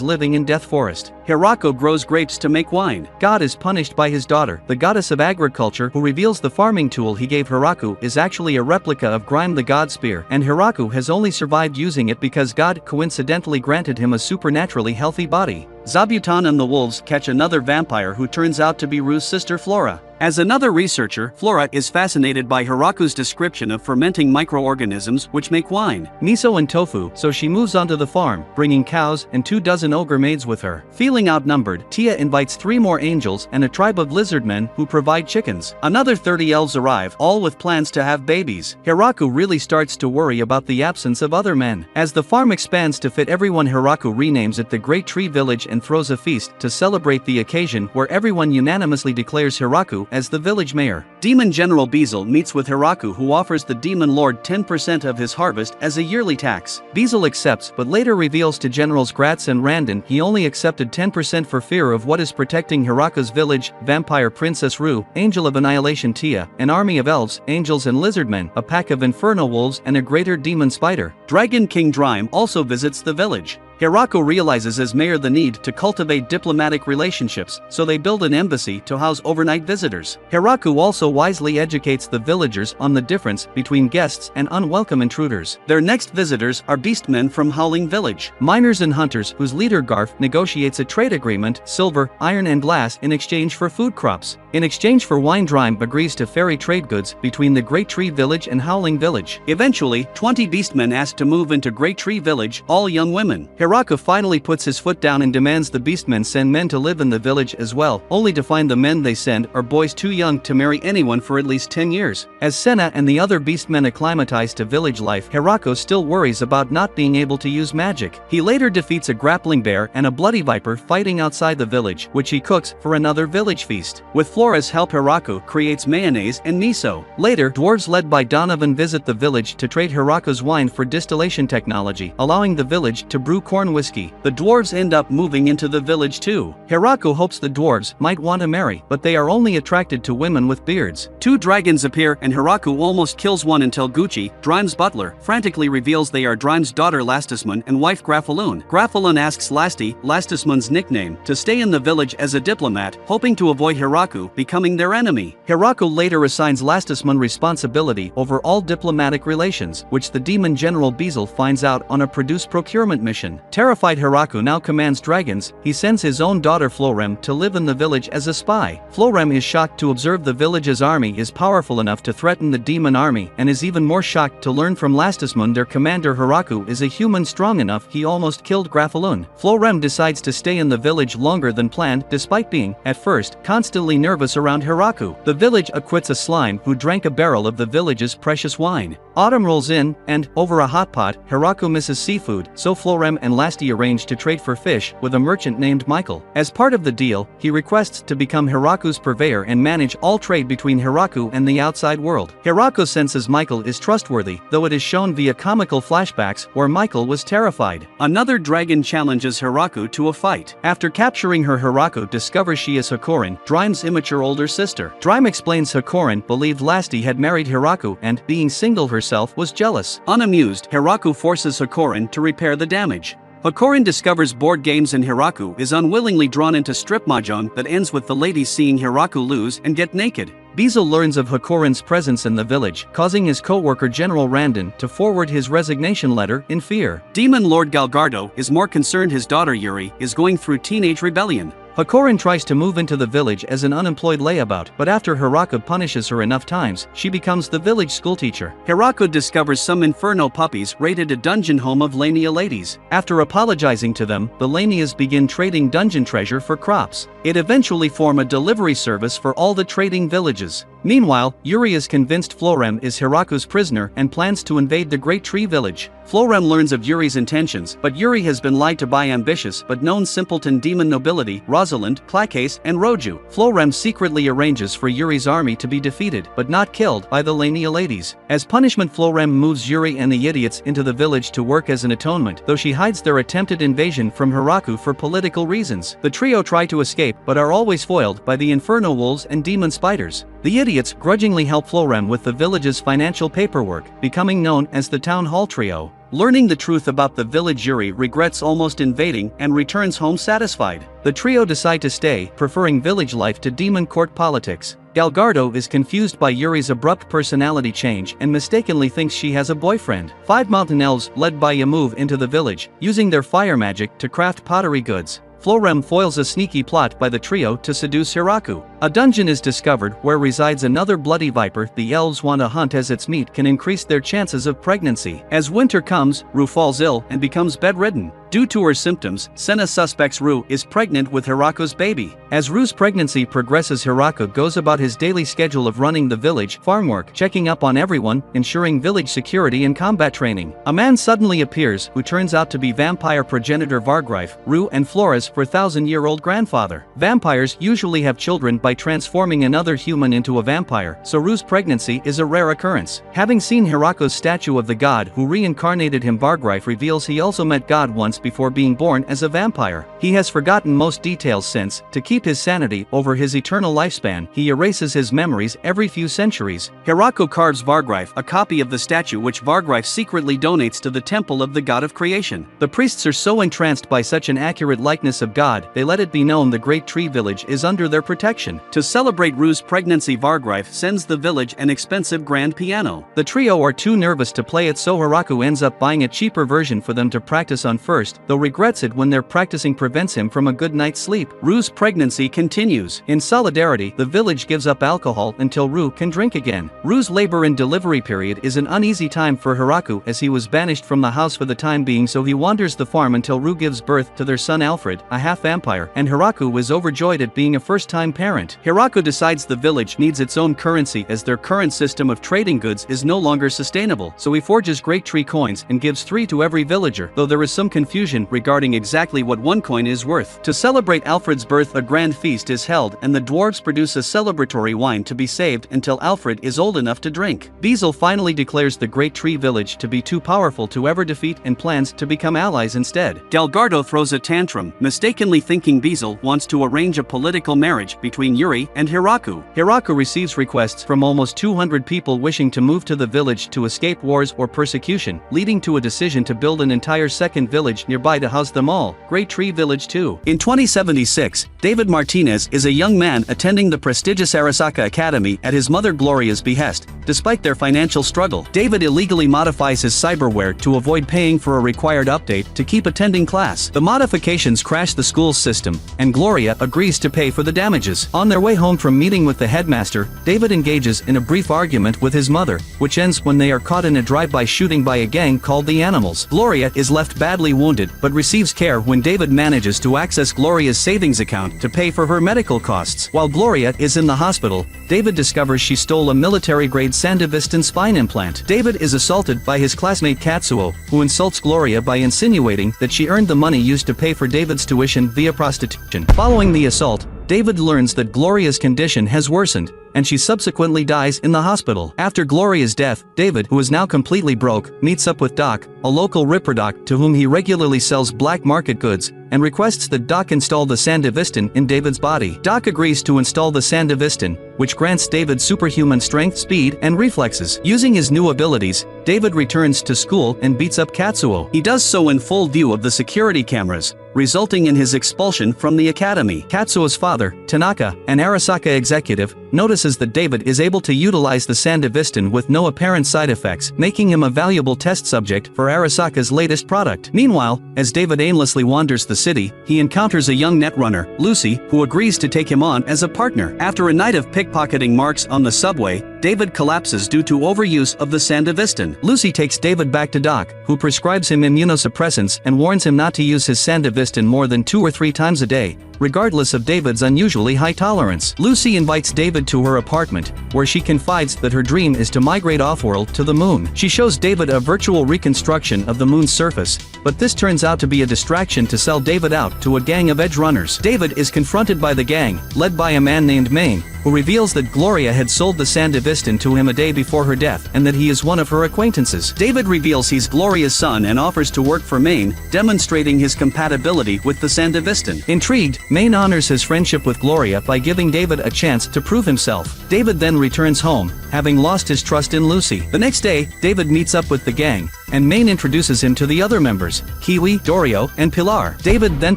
living in Death Forest. Hiraku grows grapes to make wine. God is punished by his daughter, the goddess of agriculture, who reveals the farming tool he gave Hiraku is actually a replica of Grime the God Spear, and Hiraku has only survived using it because God coincidentally granted him a supernaturally healthy body. Zabuton and the wolves catch another vampire who turns out to be Rue's sister Flora. As another researcher, Flora is fascinated by Hiraku's description of fermenting microorganisms which make wine, miso and tofu, so she moves onto the farm, bringing cows and 24 ogre maids with her. Feeling outnumbered, Tia invites 3 more angels and a tribe of lizardmen who provide chickens. Another 30 elves arrive, all with plans to have babies. Hiraku really starts to worry about the absence of other men. As the farm expands to fit everyone, Hiraku renames it the Great Tree Village and throws a feast to celebrate the occasion, where everyone unanimously declares Hiraku as the village mayor. Demon General Beazle meets with Hiraku, who offers the Demon Lord 10% of his harvest as a yearly tax. Beazle accepts, but later reveals to Generals Gratz and Randon he only accepted 10% for fear of what is protecting Hiraku's village: Vampire Princess Rue, Angel of Annihilation Tia, an army of elves, angels and lizardmen, a pack of inferno wolves and a greater demon spider. Dragon King Drime also visits the village. Hiraku realizes as mayor the need to cultivate diplomatic relationships, so they build an embassy to house overnight visitors. Hiraku also wisely educates the villagers on the difference between guests and unwelcome intruders. Their next visitors are beastmen from Howling Village, miners and hunters whose leader Garf negotiates a trade agreement: silver, iron and glass in exchange for food crops. In exchange for wine, Drime agrees to ferry trade goods between the Great Tree Village and Howling Village. Eventually, 20 beastmen ask to move into Great Tree Village, all young women. Hiraku finally puts his foot down and demands the beastmen send men to live in the village as well, only to find the men they send are boys too young to marry anyone for at least 10 years. As Senna and the other beastmen acclimatize to village life, Hiraku still worries about not being able to use magic. He later defeats a grappling bear and a bloody viper fighting outside the village, which he cooks for another village feast. With Flora's help, Hiraku creates mayonnaise and miso. Later, dwarves led by Donovan visit the village to trade Hiraku's wine for distillation technology, allowing the village to brew corn whiskey. The dwarves end up moving into the village too. Hiraku hopes the dwarves might want to marry, but they are only attracted to women with beards. 2 dragons appear and Hiraku almost kills one until Gucci, Drime's butler, frantically reveals they are Drime's daughter Lastisman and wife Graphaloon. Graphaloon asks Lasti, Lastisman's nickname, to stay in the village as a diplomat, hoping to avoid Hiraku becoming their enemy. Hiraku later assigns Lastisman responsibility over all diplomatic relations, which the Demon General Beazle finds out on a produce procurement mission. Terrified, Hiraku now commands dragons. He sends his own daughter Florem to live in the village as a spy. Florem is shocked to observe the village's army is powerful enough to threaten the demon army, and is even more shocked to learn from Lastisman their commander Hiraku is a human strong enough he almost killed Graphaloon. Florem decides to stay in the village longer than planned, despite being, at first, constantly nervous around Hiraku. The village acquits a slime who drank a barrel of the village's precious wine. Autumn rolls in, and, over a hot pot, Hiraku misses seafood, so Florem and Lasti arrange to trade for fish with a merchant named Michael. As part of the deal, he requests to become Hiraku's purveyor and manage all trade between Hiraku and the outside world. Hiraku senses Michael is trustworthy, though it is shown via comical flashbacks where Michael was terrified. Another dragon challenges Hiraku to a fight. After capturing her, Hiraku discovers she is Hakorin, Drime's immature older sister. Drime explains Hakorin believed Lasti had married Hiraku and, being single herself, was jealous. Unamused, Hiraku forces Hakorin to repair the damage. Hakorin discovers board games and Hiraku is unwillingly drawn into strip mahjong that ends with the ladies seeing Hiraku lose and get naked. Beazle learns of Hakorin's presence in the village, causing his co-worker General Randon to forward his resignation letter in fear. Demon Lord Galgardo is more concerned his daughter Yuri is going through teenage rebellion. Hakorin tries to move into the village as an unemployed layabout, but after Hiraku punishes her enough times, she becomes the village schoolteacher. Hiraku discovers some inferno puppies raided a dungeon home of Lania ladies. After apologizing to them, the Lanias begin trading dungeon treasure for crops. It eventually form a delivery service for all the trading villages. Meanwhile, Yuri is convinced Florem is Hiraku's prisoner and plans to invade the Great Tree Village. Florem learns of Yuri's intentions, but Yuri has been lied to by ambitious but known simpleton demon nobility Rosalind, Clacase, and Roju. Florem secretly arranges for Yuri's army to be defeated but not killed by the Lania ladies. As punishment, Florem moves Yuri and the idiots into the village to work as an atonement, though she hides their attempted invasion from Hiraku for political reasons. The trio try to escape but are always foiled by the Inferno wolves and demon spiders. The idiots grudgingly help Florem with the village's financial paperwork, becoming known as the Town Hall Trio. Learning the truth about the village, Yuri regrets almost invading and returns home satisfied. The trio decide to stay, preferring village life to demon court politics. Galgardo is confused by Yuri's abrupt personality change and mistakenly thinks she has a boyfriend. 5 mountain elves, led by Yamuv, move into the village, using their fire magic to craft pottery goods. Florem foils a sneaky plot by the trio to seduce Hiraku. A dungeon is discovered where resides another bloody viper the elves want to hunt, as its meat can increase their chances of pregnancy. As winter comes, Rue falls ill and becomes bedridden. Due to her symptoms, Senna suspects Rue is pregnant with Hiraku's baby. As Rue's pregnancy progresses, Hiraku goes about his daily schedule of running the village farm work, checking up on everyone, ensuring village security and combat training. A man suddenly appears who turns out to be vampire progenitor Vargrife, Rue and Flora's 4,000-year-old grandfather. Vampires usually have children by transforming another human into a vampire, so Rue's pregnancy is a rare occurrence. Having seen Hiraku's statue of the god who reincarnated him, Vargrife reveals he also met God once before being born as a vampire. He has forgotten most details since, to keep his sanity over his eternal lifespan, he erases his memories every few centuries. Hiraku carves Vargrife a copy of the statue, which Vargrife secretly donates to the temple of the god of creation. The priests are so entranced by such an accurate likeness of God, they let it be known the Great Tree Village is under their protection. To celebrate Rue's pregnancy, Vargrife sends the village an expensive grand piano. The trio are too nervous to play it, so Hiraku ends up buying a cheaper version for them to practice on first, though regrets it when their practicing prevents him from a good night's sleep. Rue's pregnancy continues. In solidarity, the village gives up alcohol until Rue can drink again. Rue's labor and delivery period is an uneasy time for Hiraku, as he was banished from the house for the time being, so he wanders the farm until Rue gives birth to their son Alfred, a half-vampire, and Hiraku is overjoyed at being a first-time parent. Hiraku decides the village needs its own currency as their current system of trading goods is no longer sustainable, so he forges Great Tree coins and gives 3 to every villager, though there is some confusion regarding exactly what 1 coin is worth. To celebrate Alfred's birth, a grand feast is held and the dwarves produce a celebratory wine to be saved until Alfred is old enough to drink. Beazle finally declares the Great Tree Village to be too powerful to ever defeat and plans to become allies instead. Delgardo throws a tantrum, mistakenly thinking Beazle wants to arrange a political marriage between Yuri and Hiraku. Hiraku receives requests from almost 200 people wishing to move to the village to escape wars or persecution, leading to a decision to build an entire second village nearby to house them all, Great Tree Village 2. In 2076, David Martinez is a young man attending the prestigious Arasaka Academy at his mother Gloria's behest. Despite their financial struggle, David illegally modifies his cyberware to avoid paying for a required update to keep attending class. The modifications crash the school's system, and Gloria agrees to pay for the damages. On their way home from meeting with the headmaster, David engages in a brief argument with his mother, which ends when they are caught in a drive-by shooting by a gang called the Animals. Gloria is left badly wounded, but receives care when David manages to access Gloria's savings account to pay for her medical costs. While Gloria is in the hospital, David discovers she stole a military-grade Sandevistan spine implant. David is assaulted by his classmate Katsuo, who insults Gloria by insinuating that she earned the money used to pay for David's tuition via prostitution. Following the assault, David learns that Gloria's condition has worsened, and she subsequently dies in the hospital. After Gloria's death, David, who is now completely broke, meets up with Doc, a local ripperdoc to whom he regularly sells black market goods, and requests that Doc install the Sandevistan in David's body. Doc agrees to install the Sandevistan, which grants David superhuman strength, speed, and reflexes. Using his new abilities, David returns to school and beats up Katsuo. He does so in full view of the security cameras, resulting in his expulsion from the academy. Katsuo's father, Tanaka, an Arasaka executive, notices that David is able to utilize the Sandevistan with no apparent side effects, making him a valuable test subject for Arasaka's latest product. Meanwhile, as David aimlessly wanders the city, he encounters a young netrunner, Lucy, who agrees to take him on as a partner. After a night of pickpocketing marks on the subway, David collapses due to overuse of the Sandevistan. Lucy takes David back to Doc, who prescribes him immunosuppressants and warns him not to use his Sandevistan more than 2 or 3 times a day, regardless of David's unusually high tolerance. Lucy invites David to her apartment, where she confides that her dream is to migrate off-world to the moon. She shows David a virtual reconstruction of the moon's surface, but this turns out to be a distraction to sell David out to a gang of Edgerunners. David is confronted by the gang, led by a man named Maine, who reveals that Gloria had sold the Sandevistan to him a day before her death and that he is one of her acquaintances. David reveals he's Gloria's son and offers to work for Maine, demonstrating his compatibility with the Sandevistan. Intrigued, Maine honors his friendship with Gloria by giving David a chance to prove himself. David then returns home, having lost his trust in Lucy. The next day, David meets up with the gang, and Maine introduces him to the other members, Kiwi, Dorio, and Pilar. David then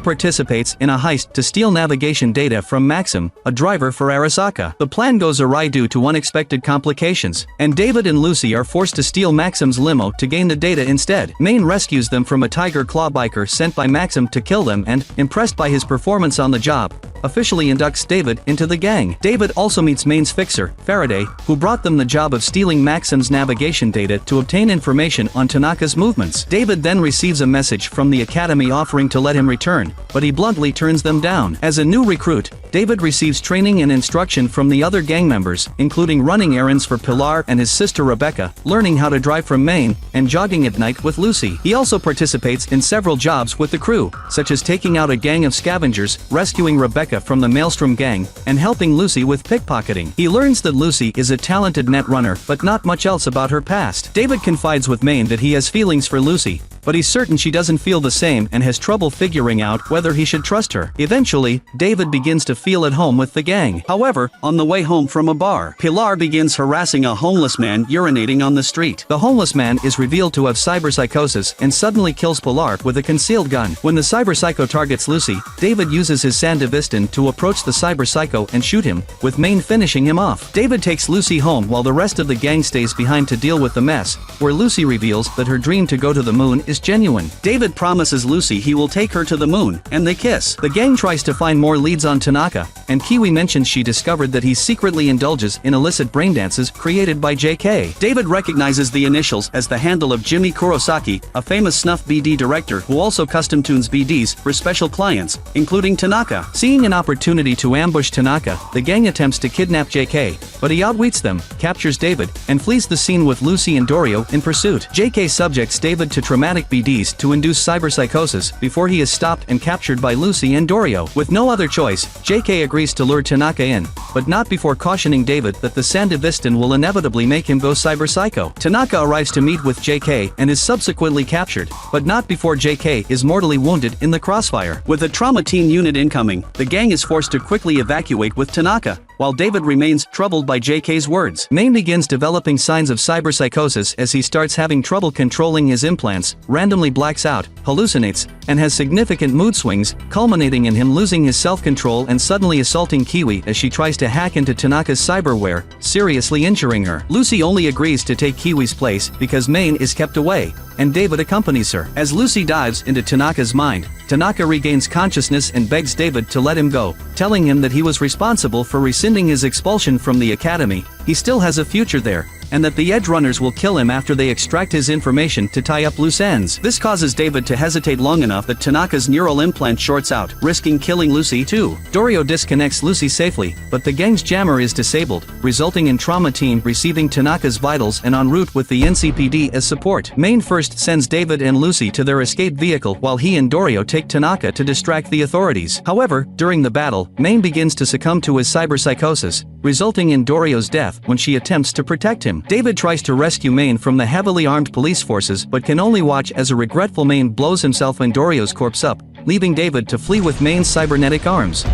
participates in a heist to steal navigation data from Maxim, a driver for Arasaka. The plan goes awry due to unexpected complications, and David and Lucy are forced to steal Maxim's limo to gain the data instead. Maine rescues them from a tiger claw biker sent by Maxim to kill them and, impressed by his performance on the job, officially inducts David into the gang. David also meets Maine's fixer, Faraday, who brought them the job of stealing Maxim's navigation data to obtain information on Tanaka's movements. David then receives a message from the academy offering to let him return, but he bluntly turns them down. As a new recruit, David receives training and instruction from the other gang members, including running errands for Pilar and his sister Rebecca, learning how to drive from Maine, and jogging at night with Lucy. He also participates in several jobs with the crew, such as taking out a gang of scavengers, rescuing Rebecca from the Maelstrom gang, and helping Lucy with pickpocketing. He learns that Lucy is a talented netrunner but not much else about her past. David confides with Maine that he has feelings for Lucy, but he's certain she doesn't feel the same and has trouble figuring out whether he should trust her. Eventually, David begins to feel at home with the gang. However, on the way home from a bar, Pilar begins harassing a homeless man urinating on the street. The homeless man is revealed to have cyberpsychosis and suddenly kills Pilar with a concealed gun. When the cyberpsycho targets Lucy, David uses his Sandevistan to approach the cyberpsycho and shoot him, with Maine finishing him off. David takes Lucy home while the rest of the gang stays behind to deal with the mess, where Lucy reveals that her dream to go to the moon is genuine. David promises Lucy he will take her to the moon, and they kiss. The gang tries to find more leads on Tanaka, and Kiwi mentions she discovered that he secretly indulges in illicit braindances created by JK. David recognizes the initials as the handle of Jimmy Kurosaki, a famous snuff BD director who also custom tunes BDs for special clients, including Tanaka. Seeing an opportunity to ambush Tanaka, the gang attempts to kidnap JK, but he outwits them, captures David, and flees the scene with Lucy and Dorio in pursuit. JK subjects David to traumatic BDs to induce cyberpsychosis before he is stopped and captured by Lucy and Dorio. With no other choice, JK agrees to lure Tanaka in, but not before cautioning David that the Sandevistan will inevitably make him go cyberpsycho. Tanaka arrives to meet with JK and is subsequently captured, but not before JK is mortally wounded in the crossfire. With a trauma team unit incoming, the gang is forced to quickly evacuate with Tanaka, while David remains troubled by JK's words. Maine begins developing signs of cyberpsychosis as he starts having trouble controlling his implants, randomly blacks out, hallucinates, and has significant mood swings, culminating in him losing his self-control and suddenly assaulting Kiwi as she tries to hack into Tanaka's cyberware, seriously injuring her. Lucy only agrees to take Kiwi's place because Maine is kept away, and David accompanies her. As Lucy dives into Tanaka's mind, Tanaka regains consciousness and begs David to let him go, telling him that he was responsible for rescinding his expulsion from the academy, he still has a future there, and that the Edgerunners will kill him after they extract his information to tie up loose ends. This causes David to hesitate long enough that Tanaka's neural implant shorts out, risking killing Lucy too. Dorio disconnects Lucy safely, but the gang's jammer is disabled, resulting in Trauma Team receiving Tanaka's vitals and en route with the NCPD as support. Maine first sends David and Lucy to their escape vehicle while he and Dorio take Tanaka to distract the authorities. However, during the battle, Maine begins to succumb to his cyberpsychosis, resulting in Dorio's death when she attempts to protect him. David tries to rescue Maine from the heavily armed police forces but can only watch as a regretful Maine blows himself and Dorio's corpse up, leaving David to flee with Maine's cybernetic arms.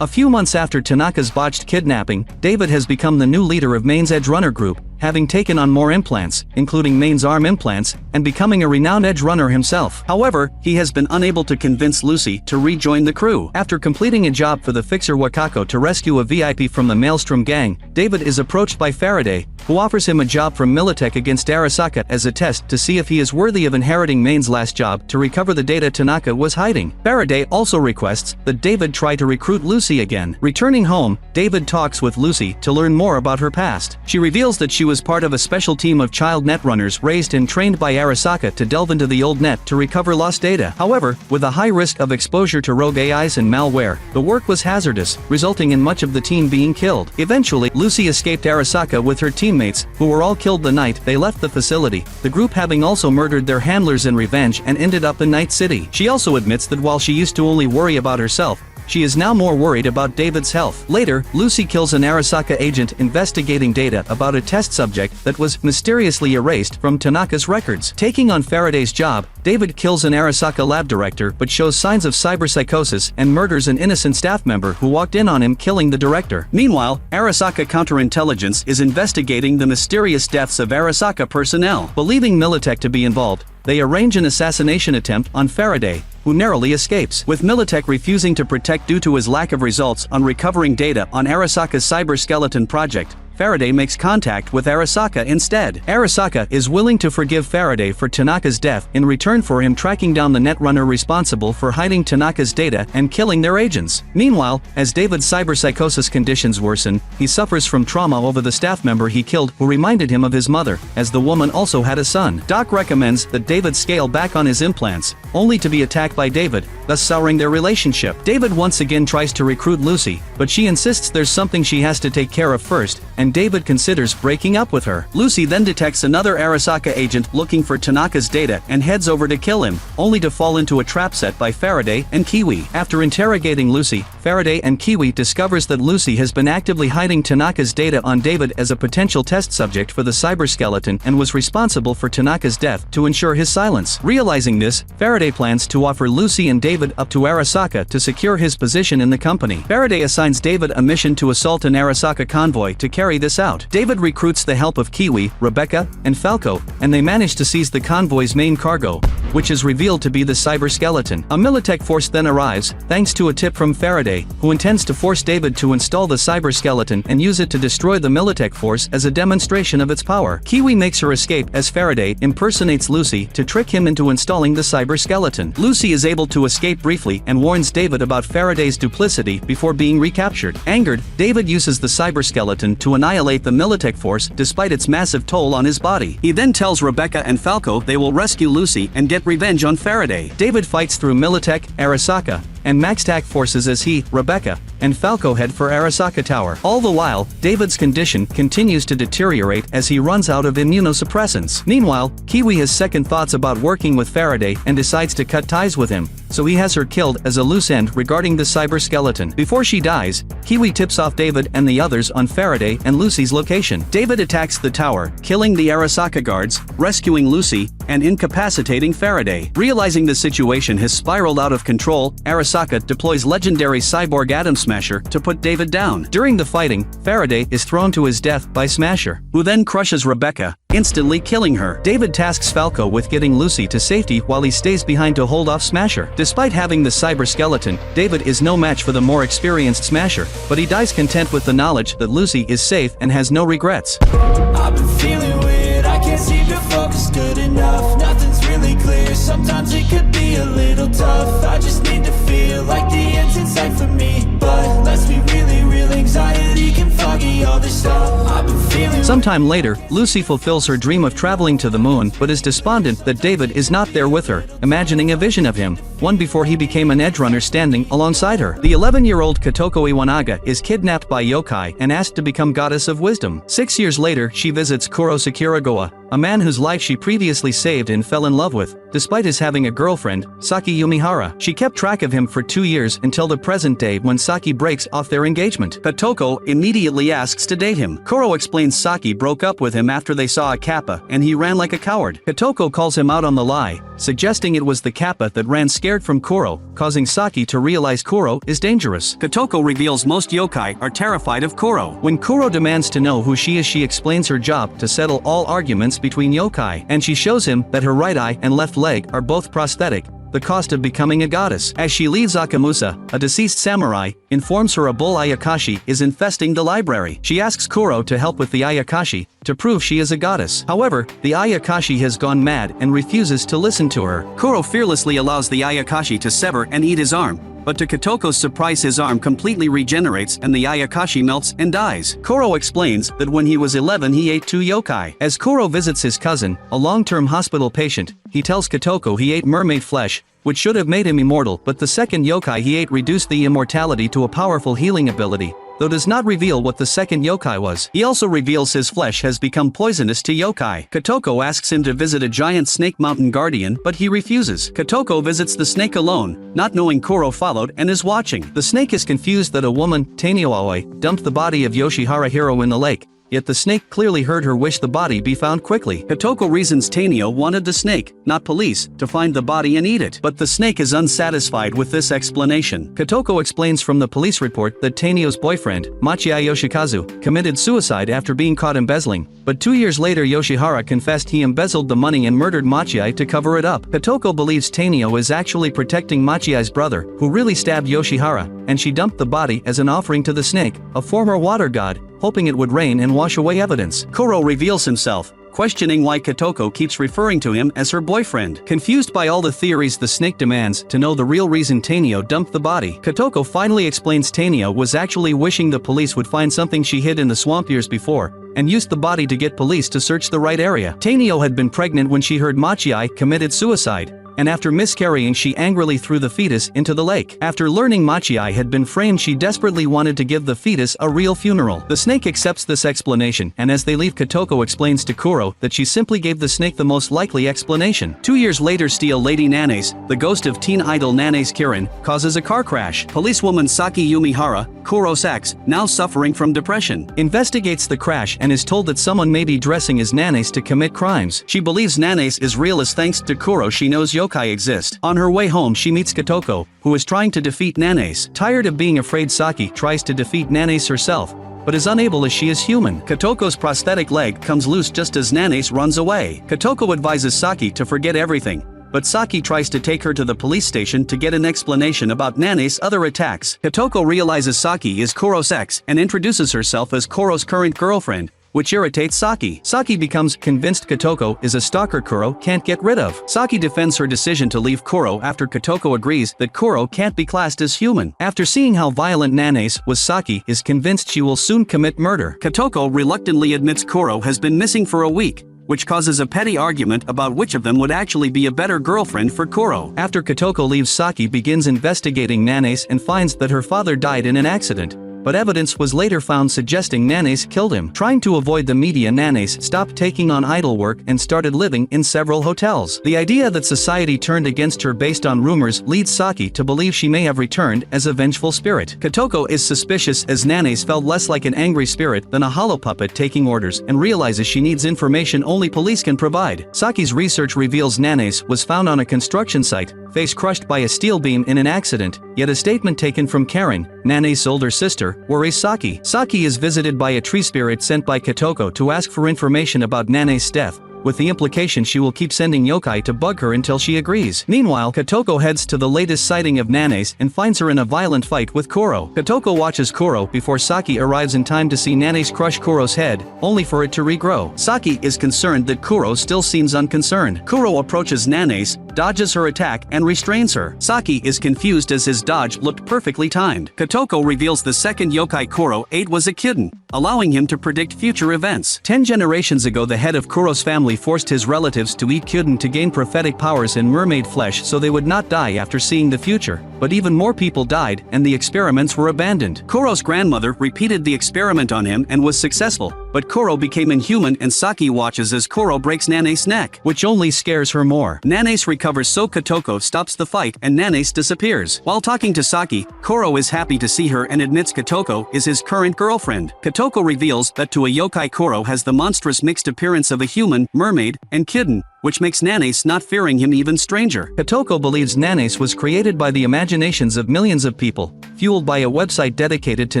A few months after Tanaka's botched kidnapping, David has become the new leader of Maine's Edgerunner group, having taken on more implants, including Main's arm implants, and becoming a renowned Edgerunner himself. However, he has been unable to convince Lucy to rejoin the crew. After completing a job for the fixer Wakako to rescue a VIP from the Maelstrom gang, David is approached by Faraday, who offers him a job from Militech against Arasaka as a test to see if he is worthy of inheriting Main's last job to recover the data Tanaka was hiding. Faraday also requests that David try to recruit Lucy again. Returning home, David talks with Lucy to learn more about her past. She reveals that she was part of a special team of child netrunners raised and trained by Arasaka to delve into the old net to recover lost data. However, with a high risk of exposure to rogue AIs and malware, the work was hazardous, resulting in much of the team being killed. Eventually, Lucy escaped Arasaka with her teammates, who were all killed the night they left the facility, the group having also murdered their handlers in revenge and ended up in Night City. She also admits that while she used to only worry about herself, she is now more worried about David's health. Later, Lucy kills an Arasaka agent investigating data about a test subject that was mysteriously erased from Tanaka's records. Taking on Faraday's job, David kills an Arasaka lab director but shows signs of cyberpsychosis and murders an innocent staff member who walked in on him, killing the director. Meanwhile, Arasaka counterintelligence is investigating the mysterious deaths of Arasaka personnel. Believing Militech to be involved, they arrange an assassination attempt on Faraday, who narrowly escapes. With Militech refusing to protect due to his lack of results on recovering data on Arasaka's cyberskeleton project, Faraday makes contact with Arasaka instead. Arasaka is willing to forgive Faraday for Tanaka's death in return for him tracking down the netrunner responsible for hiding Tanaka's data and killing their agents. Meanwhile, as David's cyberpsychosis conditions worsen, he suffers from trauma over the staff member he killed who reminded him of his mother, as the woman also had a son. Doc recommends that David scale back on his implants, only to be attacked by David, thus souring their relationship. David once again tries to recruit Lucy, but she insists there's something she has to take care of first, and David considers breaking up with her. Lucy then detects another Arasaka agent looking for Tanaka's data and heads over to kill him, only to fall into a trap set by Faraday and Kiwi. After interrogating Lucy, Faraday and Kiwi discovers that Lucy has been actively hiding Tanaka's data on David as a potential test subject for the cyberskeleton and was responsible for Tanaka's death to ensure his silence. Realizing this, Faraday plans to offer Lucy and David up to Arasaka to secure his position in the company. Faraday assigns David a mission to assault an Arasaka convoy to carry this out. David recruits the help of Kiwi, Rebecca, and Falco, and they manage to seize the convoy's main cargo, which is revealed to be the cyberskeleton. A Militech force then arrives, thanks to a tip from Faraday, who intends to force David to install the cyberskeleton and use it to destroy the Militech force as a demonstration of its power. Kiwi makes her escape as Faraday impersonates Lucy to trick him into installing the cyberskeleton. Lucy is able to escape briefly and warns David about Faraday's duplicity before being recaptured. Angered, David uses the cyberskeleton to annihilate the Militech force despite its massive toll on his body. He then tells Rebecca and Falco they will rescue Lucy and get revenge on Faraday. David fights through Militech, Arasaka, and Maxtac forces as he, Rebecca, and Falco head for Arasaka Tower. All the while, David's condition continues to deteriorate as he runs out of immunosuppressants. Meanwhile, Kiwi has second thoughts about working with Faraday and decides to cut ties with him, so he has her killed as a loose end regarding the cyberskeleton. Before she dies, Kiwi tips off David and the others on Faraday and Lucy's location. David attacks the tower, killing the Arasaka guards, rescuing Lucy, and incapacitating Faraday. Realizing the situation has spiraled out of control, Arasaka deploys legendary cyborg Atom Smasher to put David down. During the fighting, Faraday is thrown to his death by Smasher, who then crushes Rebecca, instantly killing her. David tasks Falco with getting Lucy to safety while he stays behind to hold off Smasher. Despite having the cyberskeleton, David is no match for the more experienced Smasher, but he dies content with the knowledge that Lucy is safe and has no regrets. I've been feeling weird, I can't seem to focus good enough. Nothing's really clear, sometimes it could be a little tough. I just need to feel like the end's in sight for me, but let's be really real, anxiety can foggy all this stuff. I've been feeling. Sometime later, Lucy fulfills her dream of traveling to the moon but is despondent that David is not there with her, imagining a vision of him, one before he became an Edgerunner standing alongside her. The 11-year-old Kotoko Iwanaga is kidnapped by yokai and asked to become goddess of wisdom. 6 years later, she visits Kuro Sakuragoa, a man whose life she previously saved and fell in love with, despite his having a girlfriend, Saki Yumihara. She kept track of him for 2 years until the present day when Saki breaks off their engagement. Kotoko immediately asks to date him. Kuro explains Saki broke up with him after they saw a kappa and he ran like a coward. Kotoko calls him out on the lie, suggesting it was the kappa that ran scared from Kuro, causing Saki to realize Kuro is dangerous. Kotoko reveals most yokai are terrified of Kuro. When Kuro demands to know who she is, she explains her job to settle all arguments between yokai, and she shows him that her right eye and left leg are both prosthetic, the cost of becoming a goddess. As she leaves, Akamusa, a deceased samurai, informs her a bull Ayakashi is infesting the library. She asks Kuro to help with the Ayakashi, to prove she is a goddess. However, the Ayakashi has gone mad and refuses to listen to her. Kuro fearlessly allows the Ayakashi to sever and eat his arm, but to Kotoko's surprise his arm completely regenerates and the Ayakashi melts and dies. Kuro explains that when he was 11 he ate 2 yokai. As Kuro visits his cousin, a long-term hospital patient, he tells Kotoko he ate mermaid flesh, which should have made him immortal, but the second yokai he ate reduced the immortality to a powerful healing ability, though does not reveal what the second yokai was. He also reveals his flesh has become poisonous to yokai. Kotoko asks him to visit a giant snake mountain guardian, but he refuses. Kotoko visits the snake alone, not knowing Kuro followed and is watching. The snake is confused that a woman, Tanio Aoi, dumped the body of Yoshihara Hiro in the lake, yet the snake clearly heard her wish the body be found quickly. Kotoko reasons Tanio wanted the snake, not police, to find the body and eat it. But the snake is unsatisfied with this explanation. Kotoko explains from the police report that Tanio's boyfriend, Machiai Yoshikazu, committed suicide after being caught embezzling, but 2 years later Yoshihara confessed he embezzled the money and murdered Machiai to cover it up. Kotoko believes Tanio is actually protecting Machiai's brother, who really stabbed Yoshihara, and she dumped the body as an offering to the snake, a former water god, hoping it would rain and wash away evidence. Kuro reveals himself, questioning why Kotoko keeps referring to him as her boyfriend. Confused by all the theories, the snake demands to know the real reason Tanio dumped the body. Kotoko finally explains Tanio was actually wishing the police would find something she hid in the swamp years before, and used the body to get police to search the right area. Tanio had been pregnant when she heard Machiai committed suicide, and after miscarrying she angrily threw the fetus into the lake. After learning Machiai had been framed, she desperately wanted to give the fetus a real funeral. The snake accepts this explanation, and as they leave, Kotoko explains to Kuro that she simply gave the snake the most likely explanation. 2 years later, Steel Lady Nanes, the ghost of teen idol Nanes Kirin, causes a car crash. Policewoman Saki Yumihara, Kuro's ex, now suffering from depression, investigates the crash and is told that someone may be dressing as Nanes to commit crimes. She believes Nanes is real as thanks to Kuro she knows yokai exist. On her way home she meets Kotoko, who is trying to defeat Nanes. Tired of being afraid, Saki tries to defeat Nanes herself, but is unable as she is human. Kotoko's prosthetic leg comes loose just as Nanes runs away. Kotoko advises Saki to forget everything, but Saki tries to take her to the police station to get an explanation about Nane's other attacks. Kotoko realizes Saki is Kuro's ex and introduces herself as Kuro's current girlfriend, which irritates Saki. Saki becomes convinced Kotoko is a stalker Kuro can't get rid of. Saki defends her decision to leave Kuro after Kotoko agrees that Kuro can't be classed as human. After seeing how violent Nanes was, Saki is convinced she will soon commit murder. Kotoko reluctantly admits Kuro has been missing for a week, which causes a petty argument about which of them would actually be a better girlfriend for Kuro. After Kotoko leaves, Saki begins investigating Nanes and finds that her father died in an accident, but evidence was later found suggesting Nanes killed him. Trying to avoid the media, Nanes stopped taking on idol work and started living in several hotels. The idea that society turned against her based on rumors leads Saki to believe she may have returned as a vengeful spirit. Kotoko is suspicious as Nanes felt less like an angry spirit than a hollow puppet taking orders and realizes she needs information only police can provide. Saki's research reveals Nanes was found on a construction site, face crushed by a steel beam in an accident, yet a statement taken from Karen, Nane's older sister, worries Saki. Saki is visited by a tree spirit sent by Kotoko to ask for information about Nane's death, with the implication she will keep sending yokai to bug her until she agrees. Meanwhile, Kotoko heads to the latest sighting of Nanes and finds her in a violent fight with Kuro. Kotoko watches Kuro before Saki arrives in time to see Nanes crush Kuro's head, only for it to regrow. Saki is concerned that Kuro still seems unconcerned. Kuro approaches Nanes, dodges her attack and restrains her. Saki is confused as his dodge looked perfectly timed. Kotoko reveals the second yokai Kuro ate was a kitten, allowing him to predict future events. 10 generations ago, the head of Kuro's family forced his relatives to eat kitten to gain prophetic powers and mermaid flesh so they would not die after seeing the future, but even more people died and the experiments were abandoned. Kuro's grandmother repeated the experiment on him and was successful, but Koro became inhuman and Saki watches as Koro breaks Nane's neck, which only scares her more. Nanace recovers so Kotoko stops the fight and Nanace disappears. While talking to Saki, Koro is happy to see her and admits Kotoko is his current girlfriend. Kotoko reveals that to a yokai Koro has the monstrous mixed appearance of a human, mermaid, and kitten, which makes Nanace not fearing him even stranger. Kotoko believes Nanace was created by the imaginations of millions of people, fueled by a website dedicated to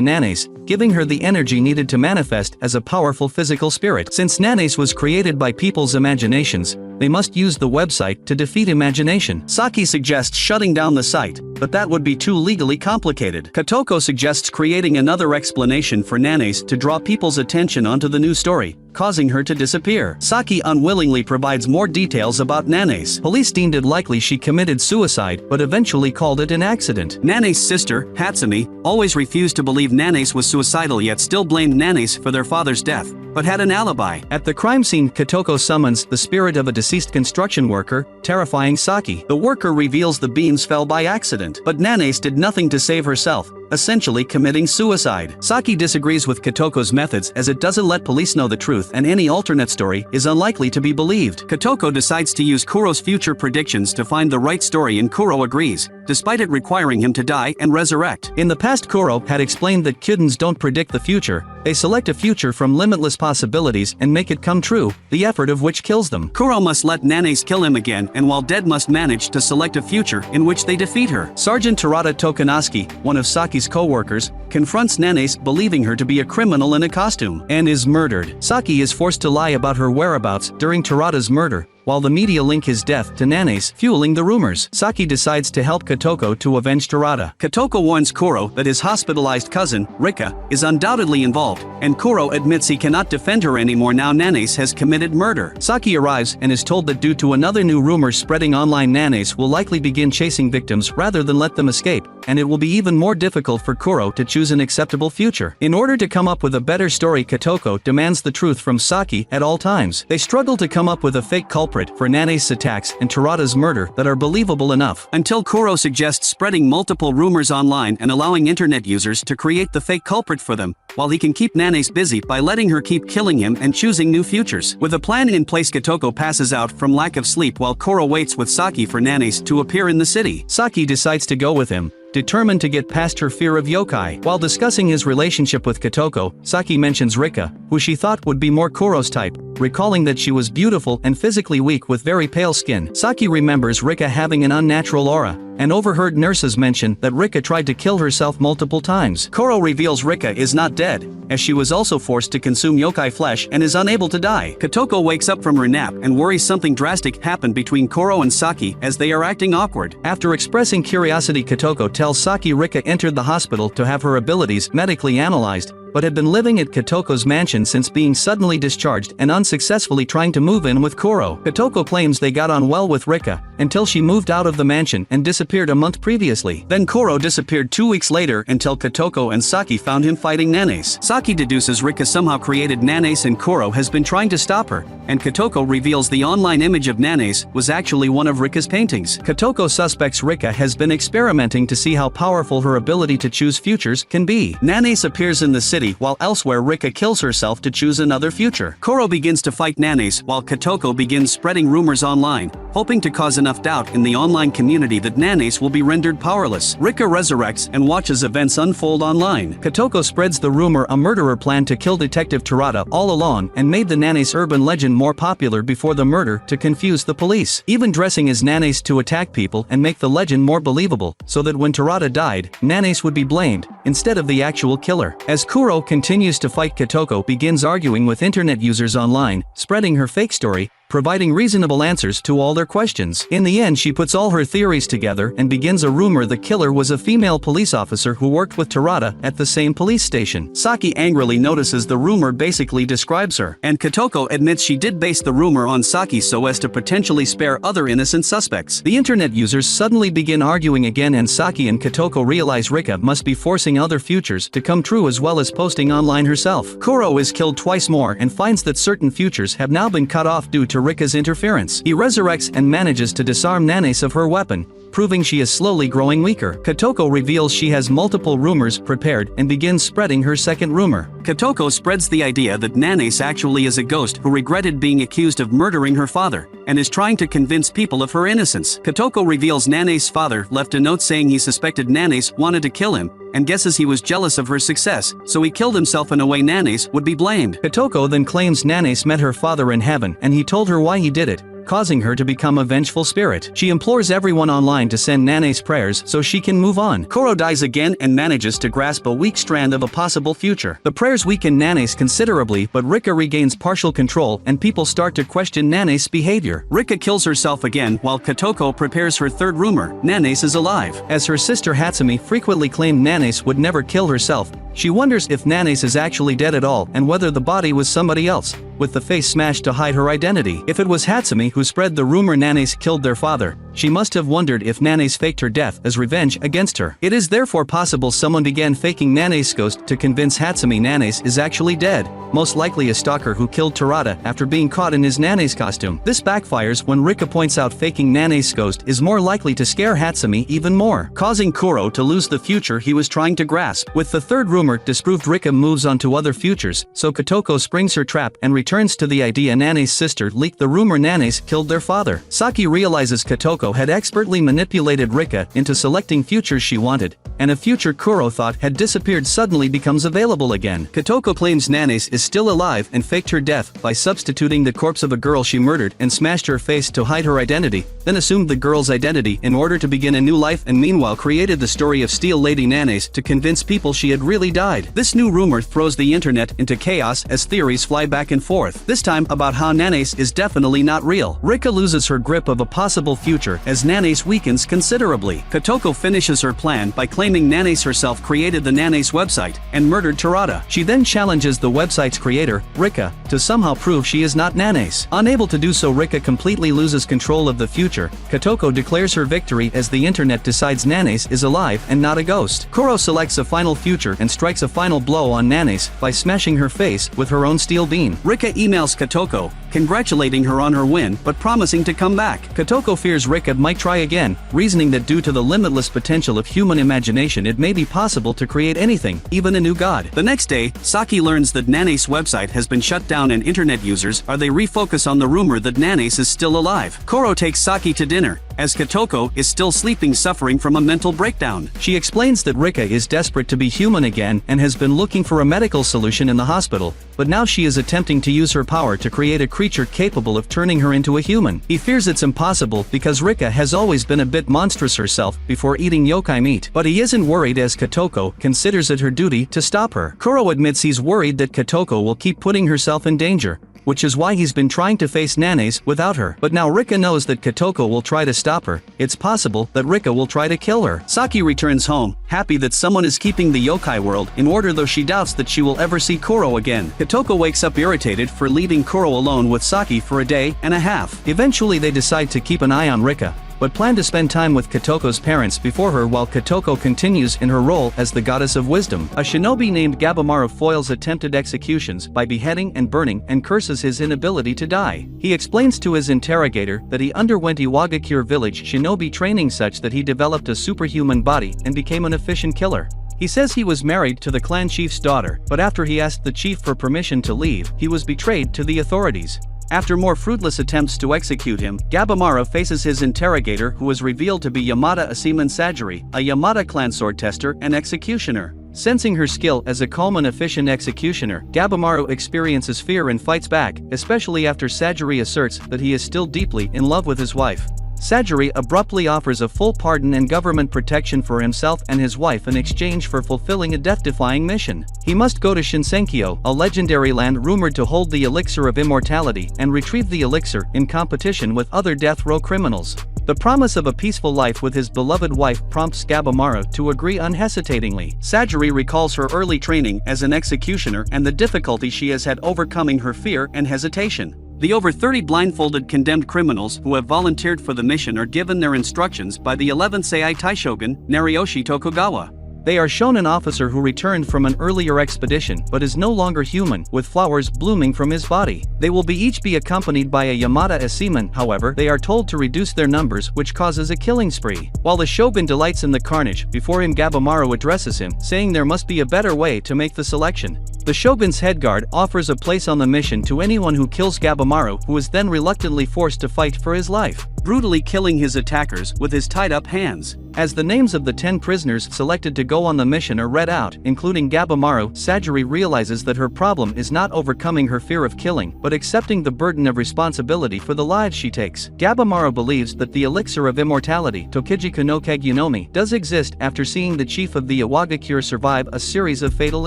Nanace, giving her the energy needed to manifest as a powerful physical spirit. Since Nanace was created by people's imaginations, they must use the website to defeat imagination. Saki suggests shutting down the site, but that would be too legally complicated. Kotoko suggests creating another explanation for Nanace to draw people's attention onto the new story, causing her to disappear. Saki unwillingly provides more details about Nanace. Police deemed it likely she committed suicide, but eventually called it an accident. Nanace's sister, Hatsumi, always refused to believe Nanace was suicidal yet still blamed Nanace for their father's death, but had an alibi. At the crime scene, Kotoko summons the spirit of a deceased construction worker, terrifying Saki. The worker reveals the beams fell by accident, but Nanace did nothing to save herself, essentially committing suicide. Saki disagrees with Kotoko's methods as it doesn't let police know the truth and any alternate story is unlikely to be believed. Kotoko decides to use Kuro's future predictions to find the right story and Kuro agrees, despite it requiring him to die and resurrect. In the past, Kuro had explained that kittens don't predict the future, they select a future from limitless possibilities and make it come true, the effort of which kills them. Kuro must let Nanace kill him again and while dead must manage to select a future in which they defeat her. Sergeant Terada Tokunosuke, one of Saki's co-workers, confronts Nanace believing her to be a criminal in a costume, and is murdered. Saki is forced to lie about her whereabouts during Terada's murder, while the media link his death to Nanace, fueling the rumors. Saki decides to help Kotoko to avenge Terada. Kotoko warns Kuro that his hospitalized cousin, Rika, is undoubtedly involved, and Kuro admits he cannot defend her anymore now Nanace has committed murder. Saki arrives and is told that due to another new rumor spreading online, Nanace will likely begin chasing victims rather than let them escape, and it will be even more difficult for Kuro to choose an acceptable future. In order to come up with a better story, Kotoko demands the truth from Saki at all times. They struggle to come up with a fake culprit for Nanace's attacks and Terada's murder that are believable enough, until Kuro suggests spreading multiple rumors online and allowing internet users to create the fake culprit for them, while he can keep Nanace busy by letting her keep killing him and choosing new futures. With a plan in place, Kotoko passes out from lack of sleep while Kuro waits with Saki for Nanace to appear in the city. Saki decides to go with him, determined to get past her fear of yokai. While discussing his relationship with Kotoko, Saki mentions Rika, who she thought would be more Kuro's type, recalling that she was beautiful and physically weak with very pale skin. Saki remembers Rika having an unnatural aura, and overheard nurses mention that Rika tried to kill herself multiple times. Kuro reveals Rika is not dead, as she was also forced to consume yokai flesh and is unable to die. Kotoko wakes up from her nap and worries something drastic happened between Kuro and Saki as they are acting awkward. After expressing curiosity, Kotoko tells Saki Rika entered the hospital to have her abilities medically analyzed, but had been living at Kotoko's mansion since being suddenly discharged and unsuccessfully trying to move in with Kuro. Kotoko claims they got on well with Rika, until she moved out of the mansion and disappeared a month previously. Then Kuro disappeared 2 weeks later until Kotoko and Saki found him fighting Nanace. Saki deduces Rika somehow created Nanace and Kuro has been trying to stop her, and Kotoko reveals the online image of Nanace was actually one of Rika's paintings. Kotoko suspects Rika has been experimenting to see how powerful her ability to choose futures can be. Nanace appears in the city while elsewhere Rika kills herself to choose another future. Kuro begins to fight Nanace while Kotoko begins spreading rumors online, hoping to cause enough doubt in the online community that Nanace will be rendered powerless. Rika resurrects and watches events unfold online. Kotoko spreads the rumor a murderer planned to kill Detective Terada all along and made the Nanace urban legend more popular before the murder to confuse the police, even dressing as Nanace to attack people and make the legend more believable, so that when Terada died, Nanace would be blamed, instead of the actual killer. As Kuro continues to fight, Kotoko begins arguing with internet users online, spreading her fake story, providing reasonable answers to all their questions. In the end, she puts all her theories together and begins a rumor the killer was a female police officer who worked with Terada at the same police station. Saki angrily notices the rumor basically describes her, and Kotoko admits she did base the rumor on Saki so as to potentially spare other innocent suspects. The internet users suddenly begin arguing again, and Saki and Kotoko realize Rika must be forcing other futures to come true as well as posting online herself. Kuro is killed twice more and finds that certain futures have now been cut off due to Rika's interference. He resurrects and manages to disarm Nanace of her weapon, proving she is slowly growing weaker. Kotoko reveals she has multiple rumors prepared and begins spreading her second rumor. Kotoko spreads the idea that Nanace actually is a ghost who regretted being accused of murdering her father, and is trying to convince people of her innocence. Kotoko reveals Nanace's father left a note saying he suspected Nanace wanted to kill him, and guesses he was jealous of her success, so he killed himself in a way Nanace would be blamed. Kotoko then claims Nanace met her father in heaven and he told her why he did it, causing her to become a vengeful spirit. She implores everyone online to send Nanace prayers so she can move on. Koro dies again and manages to grasp a weak strand of a possible future. The prayers weaken Nanace considerably, but Rika regains partial control and people start to question Nanace's behavior. Rika kills herself again while Kotoko prepares her third rumor: Nanace is alive. As her sister Hatsumi frequently claimed Nanace would never kill herself, she wonders if Nanace is actually dead at all and whether the body was somebody else, with the face smashed to hide her identity. If it was Hatsumi who spread the rumor Nanace killed their father, she must have wondered if Nanace faked her death as revenge against her. It is therefore possible someone began faking Nanace's ghost to convince Hatsumi Nanace is actually dead, most likely a stalker who killed Terada after being caught in his Nanace costume. This backfires when Rika points out faking Nanace's ghost is more likely to scare Hatsumi even more, causing Kuro to lose the future he was trying to grasp. With the third rumor disproved, Rika moves on to other futures, so Kotoko springs her trap and returns to the idea Nanace's sister leaked the rumor Nanace killed their father. Saki realizes Kotoko had expertly manipulated Rika into selecting futures she wanted, and a future Kuro thought had disappeared suddenly becomes available again. Kotoko claims Nanace is still alive and faked her death by substituting the corpse of a girl she murdered and smashed her face to hide her identity, then assumed the girl's identity in order to begin a new life, and meanwhile created the story of Steel Lady Nanace to convince people she had really died. This new rumor throws the internet into chaos as theories fly back and forth, this time about how Nanace is definitely not real. Rika loses her grip of a possible future as Nanace weakens considerably. Kotoko finishes her plan by claiming Nanace herself created the Nanace website and murdered Terada. She then challenges the website's creator, Rika, to somehow prove she is not Nanace. Unable to do so, Rika completely loses control of the future. Kotoko declares her victory as the internet decides Nanace is alive and not a ghost. Kuro selects a final future and strikes a final blow on Nanace by smashing her face with her own steel beam. Rika emails Kotoko, congratulating her on her win but promising to come back. Kotoko fears Rika might try again, reasoning that due to the limitless potential of human imagination it may be possible to create anything, even a new god. The next day, Saki learns that Nanace's website has been shut down and internet users refocus on the rumor that Nanace is still alive. Koro takes Saki to dinner, as Kotoko is still sleeping, suffering from a mental breakdown. She explains that Rika is desperate to be human again and has been looking for a medical solution in the hospital, but now she is attempting to use her power to create a creature capable of turning her into a human. He fears it's impossible because Rika has always been a bit monstrous herself before eating yokai meat, but he isn't worried as Kotoko considers it her duty to stop her. Kuro admits he's worried that Kotoko will keep putting herself in danger, which is why he's been trying to face Nanace without her. But now Rika knows that Kotoko will try to stop her. It's possible that Rika will try to kill her. Saki returns home, happy that someone is keeping the yokai world in order, though she doubts that she will ever see Kuro again. Kotoko wakes up irritated for leaving Kuro alone with Saki for a day and a half. Eventually they decide to keep an eye on Rika, but plan to spend time with Kotoko's parents before her while Kotoko continues in her role as the goddess of wisdom. A shinobi named Gabamaru foils attempted executions by beheading and burning and curses his inability to die. He explains to his interrogator that he underwent Iwagakure village shinobi training such that he developed a superhuman body and became an efficient killer. He says he was married to the clan chief's daughter, but after he asked the chief for permission to leave, he was betrayed to the authorities. After more fruitless attempts to execute him, Gabamara faces his interrogator, who was revealed to be Yamada Asiman Sajiri, a Yamada clan sword tester and executioner. Sensing her skill as a calm and efficient executioner, Gabamaru experiences fear and fights back, especially after Sajiri asserts that he is still deeply in love with his wife. Sajiri abruptly offers a full pardon and government protection for himself and his wife in exchange for fulfilling a death-defying mission. He must go to Shinsenkyo, a legendary land rumored to hold the elixir of immortality, and retrieve the elixir in competition with other death row criminals. The promise of a peaceful life with his beloved wife prompts Gabamaru to agree unhesitatingly. Sajiri recalls her early training as an executioner and the difficulty she has had overcoming her fear and hesitation. The over 30 blindfolded condemned criminals who have volunteered for the mission are given their instructions by the 11th Sei Taishogun, Nariyoshi Tokugawa. They are shown an officer who returned from an earlier expedition but is no longer human, with flowers blooming from his body. They will each be accompanied by a Yamada Asiman, however, they are told to reduce their numbers, which causes a killing spree. While the shogun delights in the carnage, before him Gabimaru addresses him, saying there must be a better way to make the selection. The shogun's headguard offers a place on the mission to anyone who kills Gabimaru, who is then reluctantly forced to fight for his life, brutally killing his attackers with his tied-up hands. As the names of the 10 prisoners selected to go on the mission are read out, including Gabimaru, Sajiri realizes that her problem is not overcoming her fear of killing, but accepting the burden of responsibility for the lives she takes. Gabimaru believes that the elixir of immortality, Tokijiku no Kagunomi, does exist after seeing the chief of the Iwagakure survive a series of fatal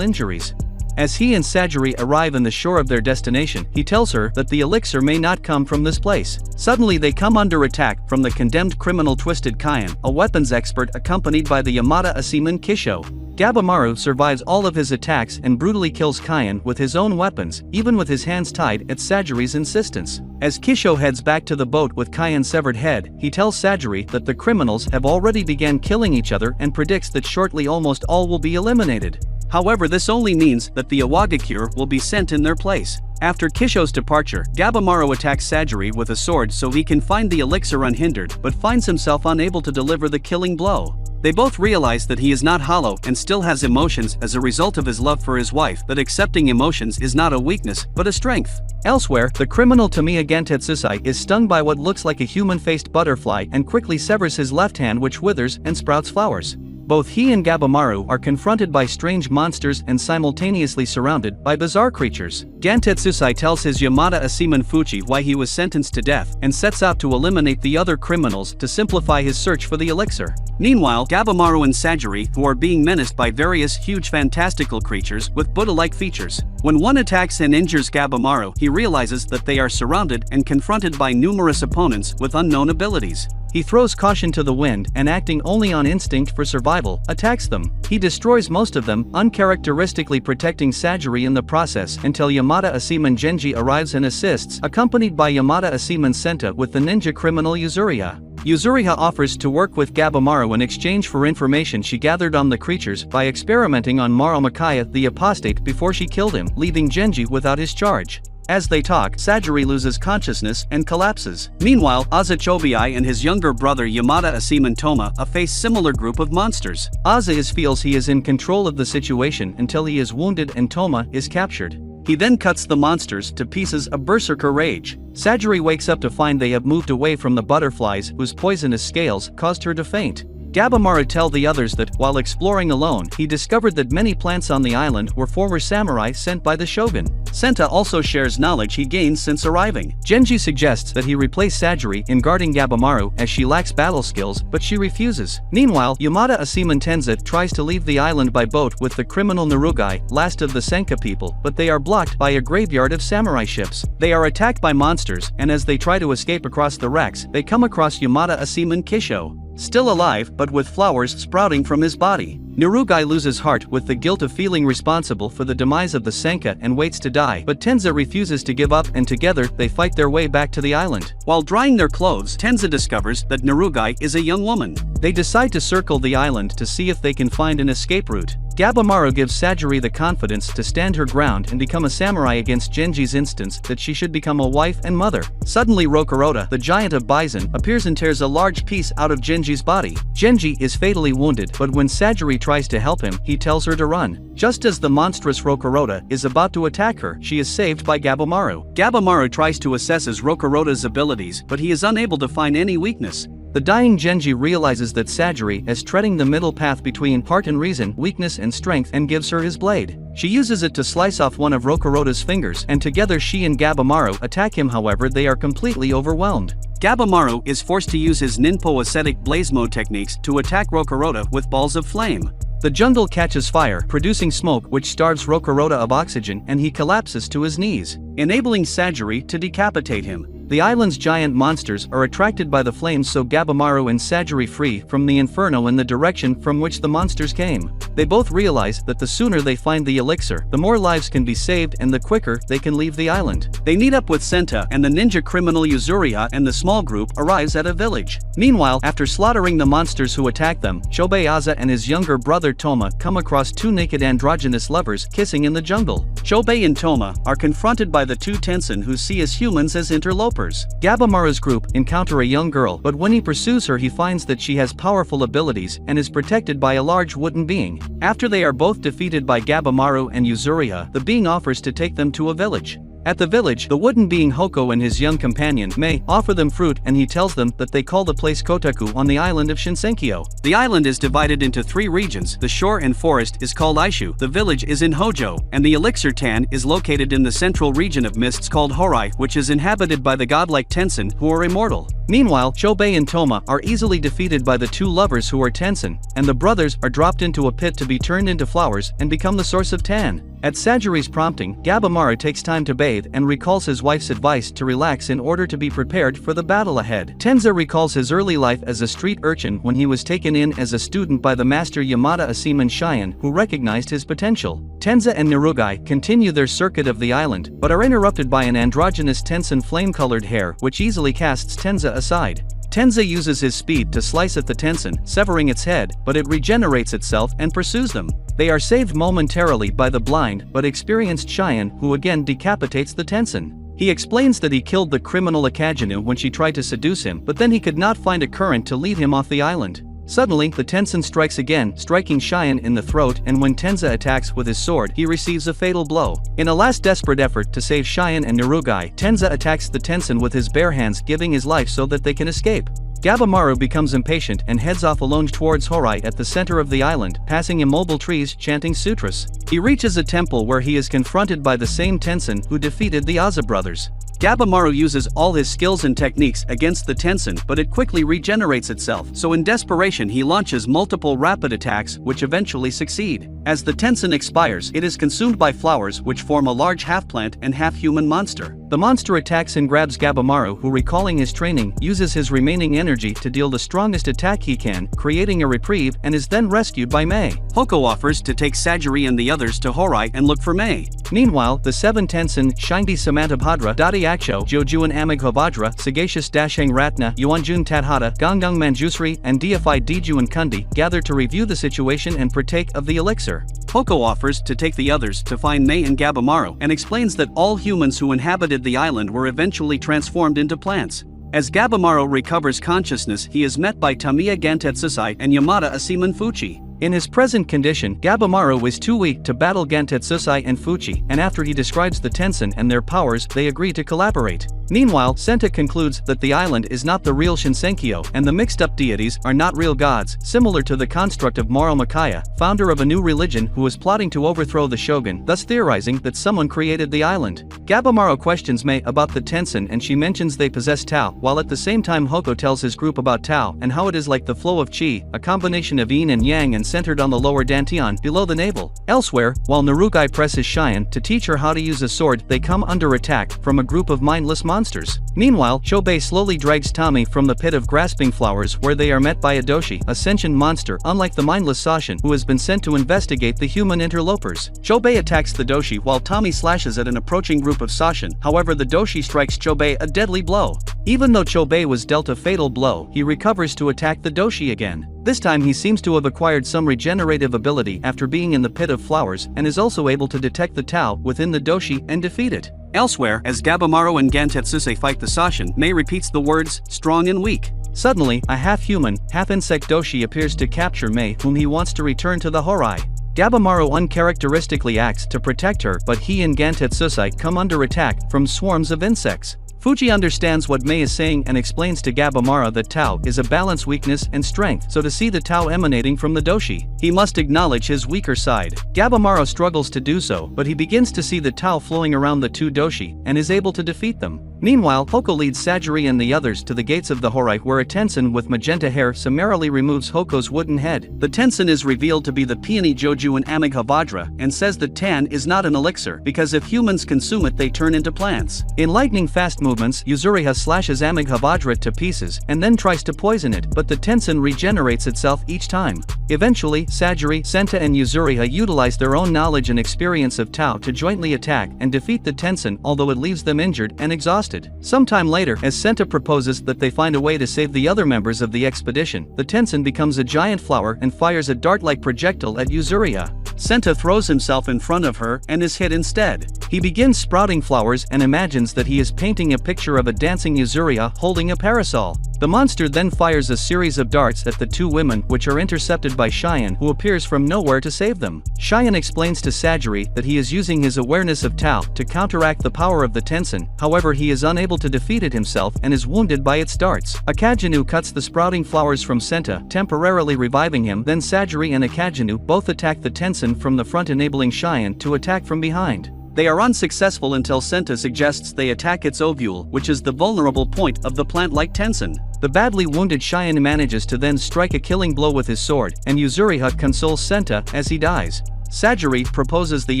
injuries. As he and Sajiri arrive on the shore of their destination, he tells her that the elixir may not come from this place. Suddenly they come under attack from the condemned criminal Twisted Kayan, a weapons expert accompanied by the Yamada Asiman Kisho. Gabimaru survives all of his attacks and brutally kills Kayan with his own weapons, even with his hands tied at Sajiri's insistence. As Kisho heads back to the boat with Kayan's severed head, he tells Sajiri that the criminals have already begun killing each other and predicts that shortly almost all will be eliminated. However, this only means that the Iwagakure will be sent in their place. After Kisho's departure, Gabimaru attacks Sajiri with a sword so he can find the elixir unhindered, but finds himself unable to deliver the killing blow. They both realize that he is not hollow and still has emotions as a result of his love for his wife, that accepting emotions is not a weakness, but a strength. Elsewhere, the criminal Tamiya Gantetsusai is stung by what looks like a human-faced butterfly and quickly severs his left hand, which withers and sprouts flowers. Both he and Gabimaru are confronted by strange monsters and simultaneously surrounded by bizarre creatures. Gantetsusai tells his Yamada Asiman Fuchi why he was sentenced to death and sets out to eliminate the other criminals to simplify his search for the elixir. Meanwhile, Gabimaru and Sajiri, who are being menaced by various huge fantastical creatures with Buddha-like features. When one attacks and injures Gabimaru, he realizes that they are surrounded and confronted by numerous opponents with unknown abilities. He throws caution to the wind and, acting only on instinct for survival, attacks them. He destroys most of them, uncharacteristically protecting Sajiri in the process until Yamada Asiman Genji arrives and assists, accompanied by Yamada Asiman Senta with the ninja criminal Yuzuriha. Yuzuriha offers to work with Gabimaru in exchange for information she gathered on the creatures by experimenting on Marumakaya the apostate before she killed him, leaving Genji without his charge. As they talk, Sajiri loses consciousness and collapses. Meanwhile, Azachobii and his younger brother Yamada Asiman Toma face similar group of monsters. Aza feels he is in control of the situation until he is wounded and Toma is captured. He then cuts the monsters to pieces, a berserker rage. Sajiri wakes up to find they have moved away from the butterflies whose poisonous scales caused her to faint. Gabimaru tells the others that, while exploring alone, he discovered that many plants on the island were former samurai sent by the shogun. Senta also shares knowledge he gained since arriving. Genji suggests that he replace Sajiri in guarding Gabimaru as she lacks battle skills, but she refuses. Meanwhile, Yamada Asiman Tenza tries to leave the island by boat with the criminal Narugai, last of the Senka people, but they are blocked by a graveyard of samurai ships. They are attacked by monsters, and as they try to escape across the wrecks, they come across Yamada Asiman Kisho, still alive but with flowers sprouting from his body. Narugai loses heart with the guilt of feeling responsible for the demise of the Senka and waits to die, but Tenza refuses to give up and together they fight their way back to the island. While drying their clothes, Tenza discovers that Narugai is a young woman. They decide to circle the island to see if they can find an escape route. Gabimaru gives Sajiri the confidence to stand her ground and become a samurai against Genji's instance that she should become a wife and mother. Suddenly Rokuroda, the giant of bison, appears and tears a large piece out of Genji's body. Genji is fatally wounded, but when Sajiri tries to help him, he tells her to run. Just as the monstrous Rokuroda is about to attack her, she is saved by Gabimaru. Gabimaru tries to assess Rokuroda's abilities, but he is unable to find any weakness. The dying Genji realizes that Sajiri is treading the middle path between heart and reason, weakness and strength, and gives her his blade. She uses it to slice off one of Rokuroda's fingers, and together she and Gabimaru attack him. However, they are completely overwhelmed. Gabimaru is forced to use his Ninpo ascetic blaze mode techniques to attack Rokuroda with balls of flame. The jungle catches fire, producing smoke which starves Rokuroda of oxygen, and he collapses to his knees, enabling Sajiri to decapitate him. The island's giant monsters are attracted by the flames, so Gabimaru and Sajiri flee from the inferno in the direction from which the monsters came. They both realize that the sooner they find the elixir, the more lives can be saved and the quicker they can leave the island. They meet up with Senta, and the ninja criminal Yuzuriha and the small group arrives at a village. Meanwhile, after slaughtering the monsters who attack them, Chobei Aza and his younger brother Toma come across two naked androgynous lovers kissing in the jungle. Chobei and Toma are confronted by the two Tensen who see as humans as interlopers. Gabamaru's group encounter a young girl, but when he pursues her he finds that she has powerful abilities and is protected by a large wooden being. After they are both defeated by Gabamaru and Yuzuriha, the being offers to take them to a village. At the village, the wooden being Hoko and his young companion, Mei, offer them fruit and he tells them that they call the place Kotaku on the island of Shinsenkyo. The island is divided into 3 regions. The shore and forest is called Aishu, the village is in Hojo, and the elixir tan is located in the central region of mists called Horai, which is inhabited by the godlike Tensen, who are immortal. Meanwhile, Chobei and Toma are easily defeated by the two lovers who are Tensen, and the brothers are dropped into a pit to be turned into flowers and become the source of tan. At Sajiri's prompting, Gabamaru takes time to bathe and recalls his wife's advice to relax in order to be prepared for the battle ahead. Tenza recalls his early life as a street urchin when he was taken in as a student by the master Yamada Asiman Shion, who recognized his potential. Tenza and Narugai continue their circuit of the island, but are interrupted by an androgynous Tensen flame-colored hair which easily casts Tenza aside. Tenza uses his speed to slice at the Tensen, severing its head, but it regenerates itself and pursues them. They are saved momentarily by the blind but experienced Shion, who again decapitates the Tensen. He explains that he killed the criminal Akaginu when she tried to seduce him, but then he could not find a current to lead him off the island. Suddenly, the Tensen strikes again, striking Shion in the throat, and when Tenza attacks with his sword, he receives a fatal blow. In a last desperate effort to save Shion and Narugai, Tenza attacks the Tensen with his bare hands, giving his life so that they can escape. Gabamaru becomes impatient and heads off alone towards Horai at the center of the island, passing immobile trees chanting sutras. He reaches a temple where he is confronted by the same Tensen who defeated the Aza brothers. Gabamaru uses all his skills and techniques against the Tensen, but it quickly regenerates itself, so in desperation he launches multiple rapid attacks which eventually succeed. As the Tensen expires, it is consumed by flowers which form a large half-plant and half-human monster. The monster attacks and grabs Gabamaru, who, recalling his training, uses his remaining energy to deal the strongest attack he can, creating a reprieve, and is then rescued by Mei. Hoko offers to take Sajiri and the others to Horai and look for Mei. Meanwhile, the 7 Tensen, Shindi Samantabhadra, Dadi Aksho, Jojuan Amaghavajra, Sagacious Dashang Ratna, Yuanjun Tadhata, Gongung Manjusri, and deified Dijuan Kundi, gather to review the situation and partake of the elixir. Hoko offers to take the others to find Mei and Gabamaru and explains that all humans who inhabited the island were eventually transformed into plants. As Gabamaru recovers consciousness, he is met by Tamiya Gantetsusai and Yamada Asiman Fuchi. In his present condition, Gabamaru is too weak to battle Gantetsusai and Fuchi, and after he describes the Tensen and their powers, they agree to collaborate. Meanwhile, Senta concludes that the island is not the real Shinsenkyo, and the mixed-up deities are not real gods, similar to the construct of Maro Makaya, founder of a new religion who was plotting to overthrow the shogun, thus theorizing that someone created the island. Gabamaru questions Mei about the Tensen and she mentions they possess Tao, while at the same time Hoko tells his group about Tao and how it is like the flow of Qi, a combination of yin and yang and centered on the lower dantian, below the navel. Elsewhere, while Narugai presses Shion to teach her how to use a sword, they come under attack from a group of mindless monsters. Meanwhile, Chobei slowly drags Tommy from the pit of grasping flowers where they are met by a Doshi, a sentient monster unlike the mindless Sashin, who has been sent to investigate the human interlopers. Chobei attacks the Doshi while Tommy slashes at an approaching group of Sashin, however the Doshi strikes Chobei a deadly blow. Even though Chobei was dealt a fatal blow, he recovers to attack the Doshi again. This time he seems to have acquired some regenerative ability after being in the pit of flowers and is also able to detect the Tao within the Doshi and defeat it. Elsewhere, as Gabamaru and Gantetsusei fight the Sashin, Mei repeats the words, strong and weak. Suddenly, a half-human, half-insect Doshi appears to capture Mei, whom he wants to return to the Horai. Gabamaru uncharacteristically acts to protect her, but he and Gantetsusei come under attack from swarms of insects. Fuji understands what Mei is saying and explains to Gabamaru that Tao is a balance, weakness and strength, so to see the Tao emanating from the Doshi, he must acknowledge his weaker side. Gabamaru struggles to do so, but he begins to see the Tao flowing around the two Doshi, and is able to defeat them. Meanwhile, Hoko leads Sajiri and the others to the gates of the Horai where a Tensen with magenta hair summarily removes Hoko's wooden head. The Tensen is revealed to be the peony Jojuan Amaghavajra and says that Tan is not an elixir because if humans consume it they turn into plants. In lightning fast movements, Yuzuriha slashes Amaghavajra to pieces and then tries to poison it, but the Tensen regenerates itself each time. Eventually, Sajiri, Senta and Yuzuriha utilize their own knowledge and experience of Tao to jointly attack and defeat the Tensen, although it leaves them injured and exhausted. Sometime later, as Senta proposes that they find a way to save the other members of the expedition, the Tensen becomes a giant flower and fires a dart-like projectile at Yuzuriha. Senta throws himself in front of her and is hit instead. He begins sprouting flowers and imagines that he is painting a picture of a dancing Yuzuriha holding a parasol. The monster then fires a series of darts at the two women, which are intercepted by Cheyenne, who appears from nowhere to save them. Cheyenne explains to Sajiri that he is using his awareness of Tao to counteract the power of the Tensen, however he is unable to defeat it himself and is wounded by its darts. Akajinu cuts the sprouting flowers from Senta, temporarily reviving him, then Sajiri and Akajinu both attack the Tensen from the front, enabling Cheyenne to attack from behind. They are unsuccessful until Senta suggests they attack its ovule, which is the vulnerable point of the plant-like Tensen. The badly wounded Cheyenne manages to then strike a killing blow with his sword, and Yuzuriha consoles Senta as he dies. Sajiri proposes the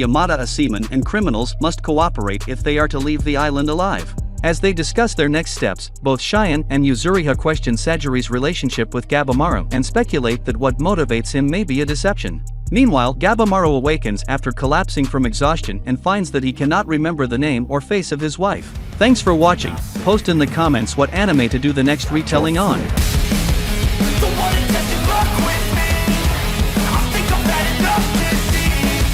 Yamada Aseman and criminals must cooperate if they are to leave the island alive. As they discuss their next steps, both Cheyenne and Yuzuriha question Sajiri's relationship with Gabamaru and speculate that what motivates him may be a deception. Meanwhile, Gabamaru awakens after collapsing from exhaustion and finds that he cannot remember the name or face of his wife. Thanks for watching. Post in the comments what anime to do the next retelling on.